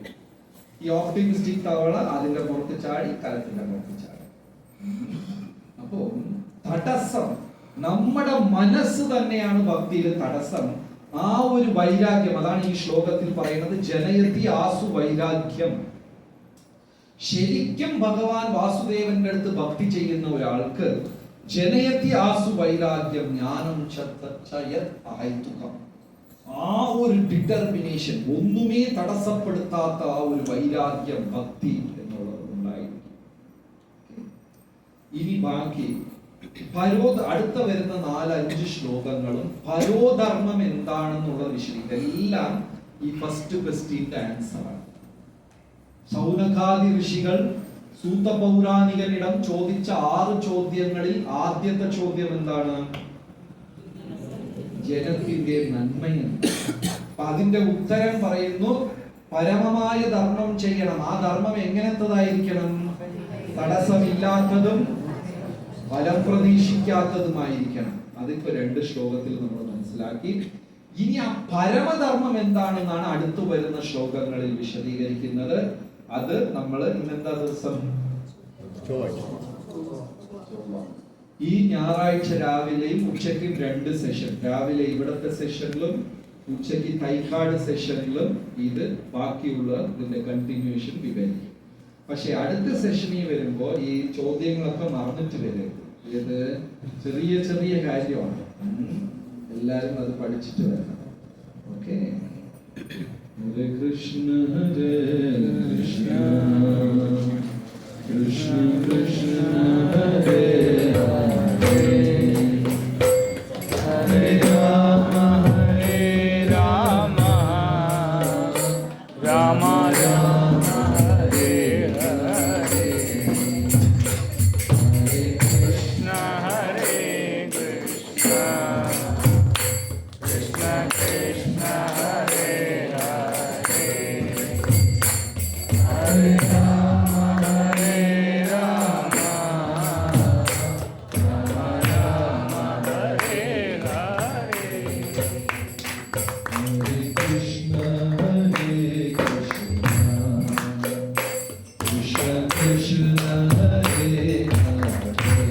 ഈ ഓപ്റ്റിമിസ്റ്റിക് തവള അതിന്റെ പുറത്ത് ചാടി, കലത്തിന്റെ പുറത്ത് ചാടി. അപ്പോ തടസ്സം, നമ്മുടെ മനസ്സ് തന്നെയാണ് ഭക്തിയിൽ തടസ്സം. ആ ഒരു വൈരാഗ്യം, അതാണ് ഈ ശ്ലോകത്തിൽ പറയുന്നത്, ജനയതി ആസു വൈരാഗ്യം. ശരിക്കും ഭഗവാൻ വാസുദേവന്റെ അടുത്ത് ഭക്തി ചെയ്യുന്ന ഒരാൾക്ക് ജനയതി ആസു വൈരാഗ്യം ജ്ഞാനം ആ ഒരു ഡിറ്റർമിനേഷൻ, ഒന്നുമേ തടസ്സപ്പെടുത്താത്ത ആ ഒരു വൈരാഗ്യം, ഭക്തി എന്നുള്ളത് ഉണ്ടായിരിക്കും. ഇനി ബാക്കി അടുത്ത വരുന്ന 4-5 ശ്ലോകങ്ങളും പരോധർമ്മം എന്താണെന്നുള്ളത് വിശദീകരിക്കും. ഇതെല്ലാം ഈ ഫസ്റ്റ് ക്വസ്റ്റ്യന്റെ ആൻസറാണ്. സൗനകാദി ഋഷികൾ സൂത പൗരാണികനിടം ചോദിച്ച 6 ചോദ്യങ്ങളിൽ ആദ്യത്തെ ചോദ്യം എന്താണ്? ജനത്തിന്റെ നന്മയാണ്. അപ്പൊ അതിന്റെ ഉത്തരം പറയുന്നു, പരമമായ ധർമ്മം ചെയ്യണം. ആ ധർമ്മം എങ്ങനത്തതായിരിക്കണം? തടസ്സമില്ലാത്തതും ഫലം പ്രതീക്ഷിക്കാത്തതുമായിരിക്കണം. അതിപ്പോ 2 ശ്ലോകത്തിൽ നമ്മൾ മനസ്സിലാക്കി. ഇനി ആ പരമധർമ്മം എന്താണെന്നാണ് അടുത്തു വരുന്ന ശ്ലോകങ്ങളിൽ വിശദീകരിക്കുന്നത്. അത് നമ്മൾ ഇന്നെന്താ ദിവസം? ഈ ഞായറാഴ്ച രാവിലെയും ഉച്ചയ്ക്കും 2 സെഷൻ, രാവിലെ ഇവിടത്തെ സെഷനിലും ഉച്ചയ്ക്ക് തൈക്കാട് സെഷനിലും ഇത് ബാക്കിയുള്ള ഇതിന്റെ കണ്ടിന്യൂഷൻ വിവരിക്കും. പക്ഷെ അടുത്ത സെഷനിൽ വരുമ്പോ ഈ ചോദ്യങ്ങളൊക്കെ മറന്നിട്ട് വരും. ഇത് ചെറിയ ചെറിയ കാര്യമാണ്, എല്ലാരും അത് പഠിച്ചിട്ട് വരണം. ഓക്കെ. ഹരേ കൃഷ്ണ ഹരേ കൃഷ്ണ കൃഷ്ണ കൃഷ്ണ ഹരേ ഹരേ ഹരേ രാമ ഹരേ രാമ രാമ രാമ ഹരേ ഹരേ ഹരേ കൃഷ്ണ ഹരേ കൃഷ്ണ കൃഷ്ണ കൃഷ്ണ ഹരേ ഹരേ ഹരേ രാമ ഹരേ രാമ രാമ രാമ ഹരേ ഹരേ ഹരേ കൃഷ്ണ ഹരേ കൃഷ്ണ കൃഷ്ണ കൃഷ്ണ ഹരേ ഹരേ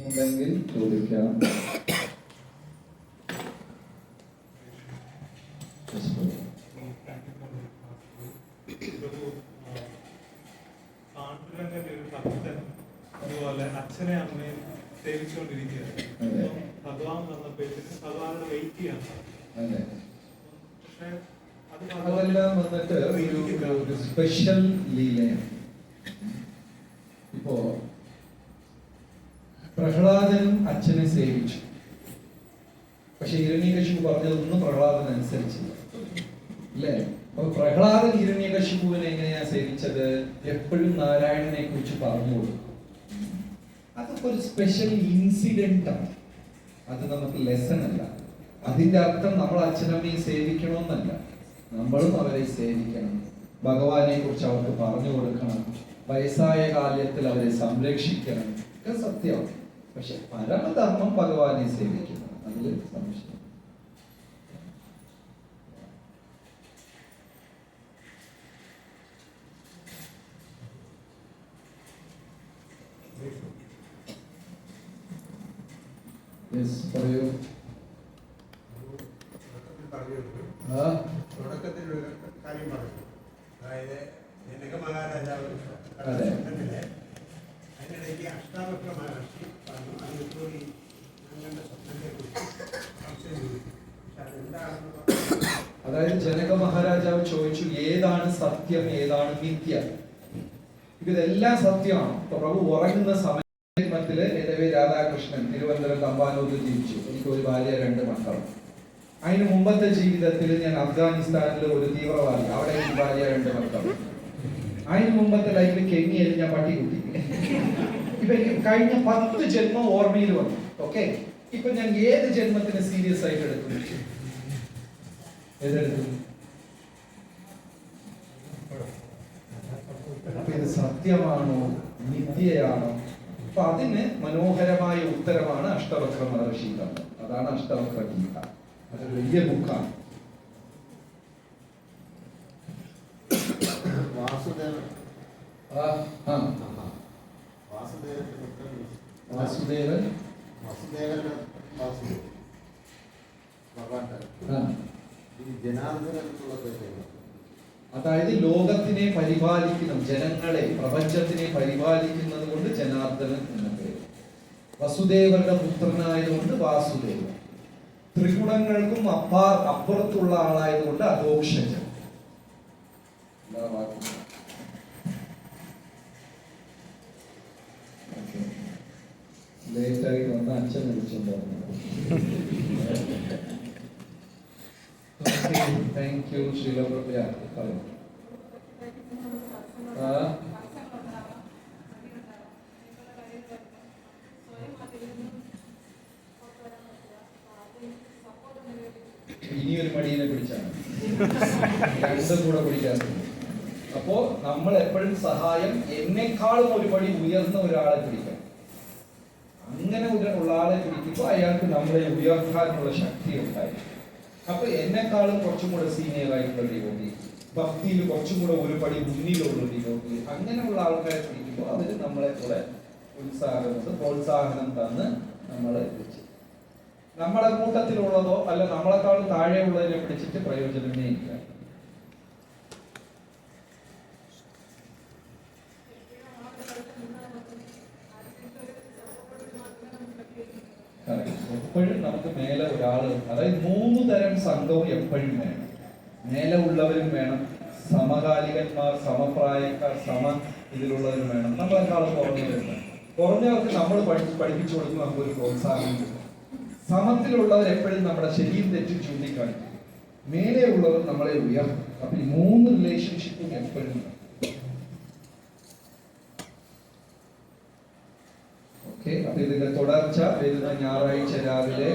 ഉണ്ടെങ്കിൽ ചോദിക്കാം. അതുപോലെ അച്ഛനെ അമ്മയും സേവിച്ചുകൊണ്ടിരിക്കുകയാണ്. ഭഗവാൻ വന്നപ്പോഴത്തേക്ക് ഭഗവാനോട് വെയിറ്റ് ചെയ്യാൻ പക്ഷെ അതെല്ലാം വന്നിട്ട് ഒരു സ്പെഷ്യൽ ലീലയാണ്. ഇപ്പോ പ്രഹ്ലാദനും അച്ഛനെ സേവിച്ചു. പക്ഷെ ഹിരണ്യകശിപു പറഞ്ഞതൊന്നും പ്രഹ്ലാദൻ അനുസരിച്ചില്ല, അല്ലേ? അപ്പൊ പ്രഹ്ലാദൻ ഹിരണ്യകശിപുവിനെ എങ്ങനെയാ സേവിച്ചത്? എപ്പോഴും നാരായണനെ കുറിച്ച് പറഞ്ഞു കൊടുക്കും. അതൊക്കെ ഒരു സ്പെഷ്യൽ ഇൻസിഡന്റ് ആണ്. അത് നമുക്ക് ലെസൺ അല്ല. അതിന്റെ അർത്ഥം നമ്മൾ അച്ഛനമ്മയെ സേവിക്കണമെന്നല്ല. നമ്മളും അവരെ സേവിക്കണം. ഭഗവാനെ കുറിച്ച് അവർക്ക് പറഞ്ഞു കൊടുക്കണം. വയസ്സായ കാലത്തിൽ അവരെ സംരക്ഷിക്കണം. ഒക്കെ സത്യമാണ്. പക്ഷെ പരമധർമ്മം ഭഗവാനെ സേവിക്കണം. അതിൽ സംശയം. പറയൂ. തുടക്കത്തിൽ ഒരു കാര്യം പറഞ്ഞു. അതായത് ജനക മഹാരാജാവ് അതിനിടയ്ക്ക് അഷ്ടാവക്ര മഹർഷി പറഞ്ഞു അതിപ്പോൾ ഞാൻ കണ്ട സ്വപ്നത്തെ കുറിച്ച് സംശയം ചോദിച്ചു. പക്ഷെ അതെന്താണെന്ന് പറഞ്ഞു. അതായത് ജനക മഹാരാജാവ് ചോദിച്ചു, ഏതാണ് സത്യം, ഏതാണ് മിഥ്യ? ഇതെല്ലാം സത്യമാണ്. പ്രഭു ഉറങ്ങുന്ന സമയത്തില് രാധാകൃഷ്ണൻ തിരുവനന്തപുരം തമ്പാനൂരിൽ ജീവിച്ചു. എനിക്ക് ഒരു ഭാര്യ, 2 മക്കൾ. അതിന് മുമ്പത്തെ ജീവിതത്തിൽ ഞാൻ അഫ്ഗാനിസ്ഥാനിലെ ഒരു തീവ്രവാദി, അവിടെ ഒരു ഭാര്യ, 2 മക്കൾ. അതിന് മുമ്പത്തെ ലൈഫിൽ കെങ്ങിയായിരുന്നു ഞാൻ പട്ടിക്കുട്ടി. ഇപ്പൊ എനിക്ക് കഴിഞ്ഞ 10 ജന്മം ഓർമ്മയിൽ വന്നു. ഓക്കെ, ഇപ്പൊ ഞാൻ ഏത് ജന്മത്തിന് സീരിയസ് ആയിട്ട് എടുക്കും? ഏതെടുക്കും? അപ്പൊ ഇത് സത്യമാണോ മിഥ്യയാണോ? അപ്പൊ അതിന് മനോഹരമായ ഉത്തരമാണ് അഷ്ടവക്ര മഹർഷി തന്നത്. അതാണ് അഷ്ടവക്ര ഗീത. അതൊരു വലിയ ബുക്കാണ്. വാസുദേവൻ അതായത് ലോകത്തിനെ പരിപാലിക്കണം, ജനങ്ങളെ, പ്രപഞ്ചത്തിനെ പരിപാലിക്കുന്നത് കൊണ്ട് ജനാർദ്ദനൻ എന്ന പേര്. വസുദേവരുടെ പുത്രനായതുകൊണ്ട് വാസുദേവൻ. ത്രിഗുണങ്ങൾക്കും അപ്പുറത്തുള്ള ആളായതുകൊണ്ട് അധോക്ഷജൻ. ലേറ്റായിട്ട് വന്ന അച്ഛൻ വിളിച്ചിട്ടുണ്ടായിരുന്നു. Thank you Sreelaprabha. പറയും. ഇനിയൊരു മടിയിനെ പിടിച്ചാണ് 2 കൂടെ പിടിക്കാറുണ്ട്. അപ്പോ നമ്മൾ എപ്പോഴും സഹായം എന്നെക്കാളും ഒരു പടി ഉയർന്ന ഒരാളെ പിടിക്കണം. അങ്ങനെ ഉള്ള ആളെ പിടിക്കുമ്പോൾ അയാൾക്ക് നമ്മളെ ഉയർത്താനുള്ള ശക്തി ഉണ്ടായി. അപ്പൊ എന്നെക്കാളും കുറച്ചും കൂടെ സീനിയർ ആയിട്ടുള്ള യോഗി ഭക്തിയിൽ കുറച്ചും കൂടെ ഒരു പടി മുന്നിലുള്ള ഡിവോട്ടി, അങ്ങനെയുള്ള ആൾക്കാരെ പിടിക്കുമ്പോൾ അതിന് നമ്മളെ കൂടെ പ്രോത്സാഹനം തന്ന് നമ്മളെ പിടിച്ച്, നമ്മുടെ കൂട്ടത്തിലുള്ളതോ അല്ല നമ്മളെക്കാളും താഴെയുള്ളതിനെ പിടിച്ചിട്ട് പ്രയോജനമേ ഇല്ല. എപ്പോഴും നമുക്ക് മേലെ ഒരാള്, അതായത് 3 തരം സംഘവും എപ്പോഴും വേണം. മേലെ ഉള്ളവരും വേണം, സമകാലികന്മാർ, സമപ്രായക്കാർ, ഇതിലുള്ളവരും വേണം, നമ്മളെക്കാളും കുറഞ്ഞവരും വേണം. കുറഞ്ഞവർക്ക് നമ്മൾ പഠിപ്പിച്ചു കൊടുക്കും, നമുക്കൊരു പ്രോത്സാഹനം കിട്ടും. സമത്തിലുള്ളവർ എപ്പോഴും നമ്മുടെ ശരിയും തെറ്റും ചൂണ്ടിക്കാണിക്കും, മേലെ ഉള്ളവർ നമ്മളെ ഉയർത്തും. അപ്പൊ ഈ 3 റിലേഷൻഷിപ്പും എപ്പോഴും വേണം. ഓക്കെ, അപ്പൊ ഇതിന്റെ തുടർച്ച വരുന്ന ഞായറാഴ്ച രാവിലെ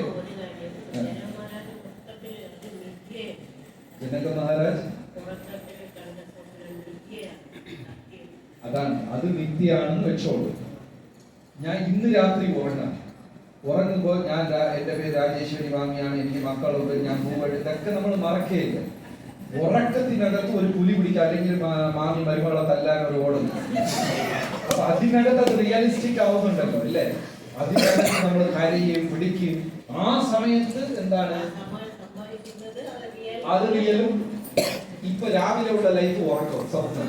ജനക മഹാരാജ് അതാണ്, അത് നിത്യമാണെന്ന് വെച്ചോളൂ. ഞാൻ ഇന്ന് രാത്രി ഉറങ്ങുമ്പോൾ ഞാൻ എന്റെ പേര് രാജേശ്വരി വാങ്ങിയാണ്, എനിക്ക് മക്കളുണ്ട്, ഞാൻ പൂവെടുത്ത്, ഇതൊക്കെ നമ്മൾ മറക്കുകയില്ല. ഉറക്കത്തിനകത്ത് ഒരു പുലി പിടിക്കുക, അല്ലെങ്കിൽ മാമി മരുമകളെ തല്ലാൻ ഒരു ഓടുന്നു. അപ്പൊ അതിനകത്ത് അത് റിയലിസ്റ്റിക് ആവുന്നുണ്ടല്ലോ അല്ലേ? അതിനകത്ത് നമ്മൾ കരയും പിടിക്കും. ആ സമയത്ത് എന്താണ് അത് റിയലും. ഇപ്പൊ രാവിലെ ഉള്ള ലൈഫ് ഉറക്കം സ്വപ്നം.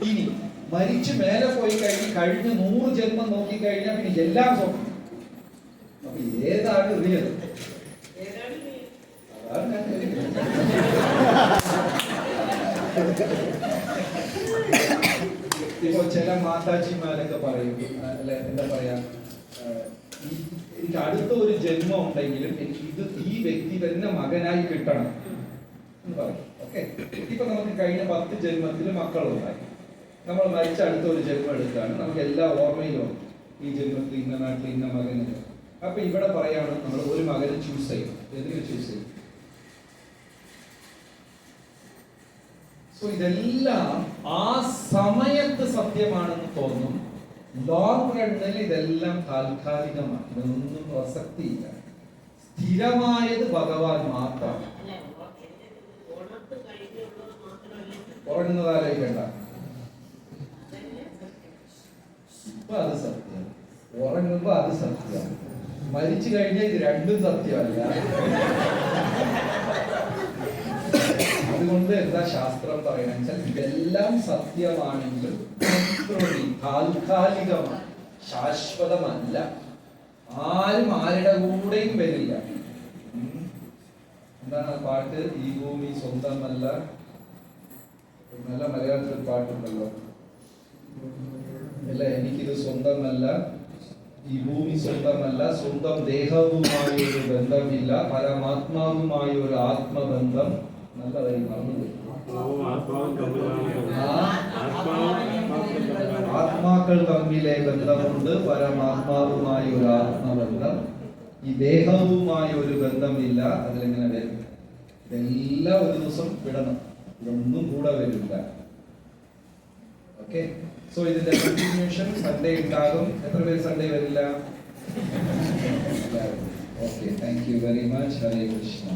ഇനി മരിച്ചു മേലെ പോയി കഴിഞ്ഞ് 100 ജന്മം നോക്കിക്കഴിഞ്ഞാൽ പിന്നെ എല്ലാം സ്വപ്നം. അപ്പൊ ഏതാണ് റിയൽ? അതാണ് ഞാൻ ഇപ്പൊ ചില മാതാജിമാരൊക്കെ പറയും, അല്ലെ എന്താ പറയാ, എനിക്ക് അടുത്ത ഒരു ജന്മം ഉണ്ടെങ്കിലും എനിക്ക് ഈ വ്യക്തി തന്നെ മകനായി കിട്ടണം എന്ന് പറയും. ഓക്കെ, ഇപ്പൊ നമുക്ക് കഴിഞ്ഞ 10 ജന്മത്തിൽ മക്കളുണ്ടായി, നമ്മൾ മരിച്ച അടുത്ത ഒരു ജന്മം എടുക്കുകയാണ്, നമുക്ക് എല്ലാ ഓർമ്മയിലും ഈ ജന്മത്തിൽ ഇന്ന നാട്ടിൽ ഇന്ന മകന്. അപ്പൊ ഇവിടെ പറയാണ് നമ്മൾ ഒരു മകനെ ചൂസ് ചെയ്യും. എന്തിനു ചൂസ് ചെയ്യും? സോ ഇതെല്ലാം ആ സമയത്ത് സത്യമാണെന്ന് തോന്നും, ലോങ് റണ്ണിൽ ഇതെല്ലാം താൽക്കാലികമാണ്, ഇതൊന്നും പ്രസക്തിയില്ല. സ്ഥിരമായത് ഭഗവാൻ മാത്രമാണ്. ഉറങ്ങുന്നതാലോചിക്കണ്ട, ഇപ്പൊ അത് സത്യം, ഉറങ്ങുമ്പോ അത് സത്യം, മരിച്ചു കഴിഞ്ഞാൽ ഇത് രണ്ടും സത്യമല്ല. അതുകൊണ്ട് എന്താ ശാസ്ത്രം പറയണെന്ന് വെച്ചാൽ ഇതെല്ലാം സത്യമാണെങ്കിൽ താൽക്കാലികമാണ്, ശാശ്വതമല്ല. ആരും ആരുടെ കൂടെയും വരില്ല. എന്താണ് ആ പാട്ട്? ഈ ഭൂമി സ്വന്തമല്ല, നല്ല മലയാളത്തിൽ പാട്ടുണ്ടല്ലോ അല്ല, എനിക്കിത് സ്വന്തമല്ല, ഈ ഭൂമി സ്വന്തമല്ല, സ്വന്തം ദേഹവുമായി ഒരു ബന്ധമില്ല, പരമാത്മാവുമായി ഒരു ആത്മബന്ധം. നല്ലതായി മറന്നുപോയി. ആത്മാക്കൾ തമ്മിലെ ബന്ധമുണ്ട്, പരമാത്മാവുമായി ഒരു ആത്മബന്ധം. ഈ ദേഹവുമായി ഒരു ബന്ധമില്ല. അതിലെങ്ങനെ വരും? ഇതെല്ലാം ഒരു ദിവസം വിടണം, ഇതൊന്നും കൂടെ വരില്ല. ഓക്കെ, സോ ഇതിന്റെ കണ്ടിന്യൂഷൻ സൺഡേ ഉണ്ടാകും. എത്ര പേര് സൺഡേ വരില്ല? Okay, thank you very much. Hare Krishna.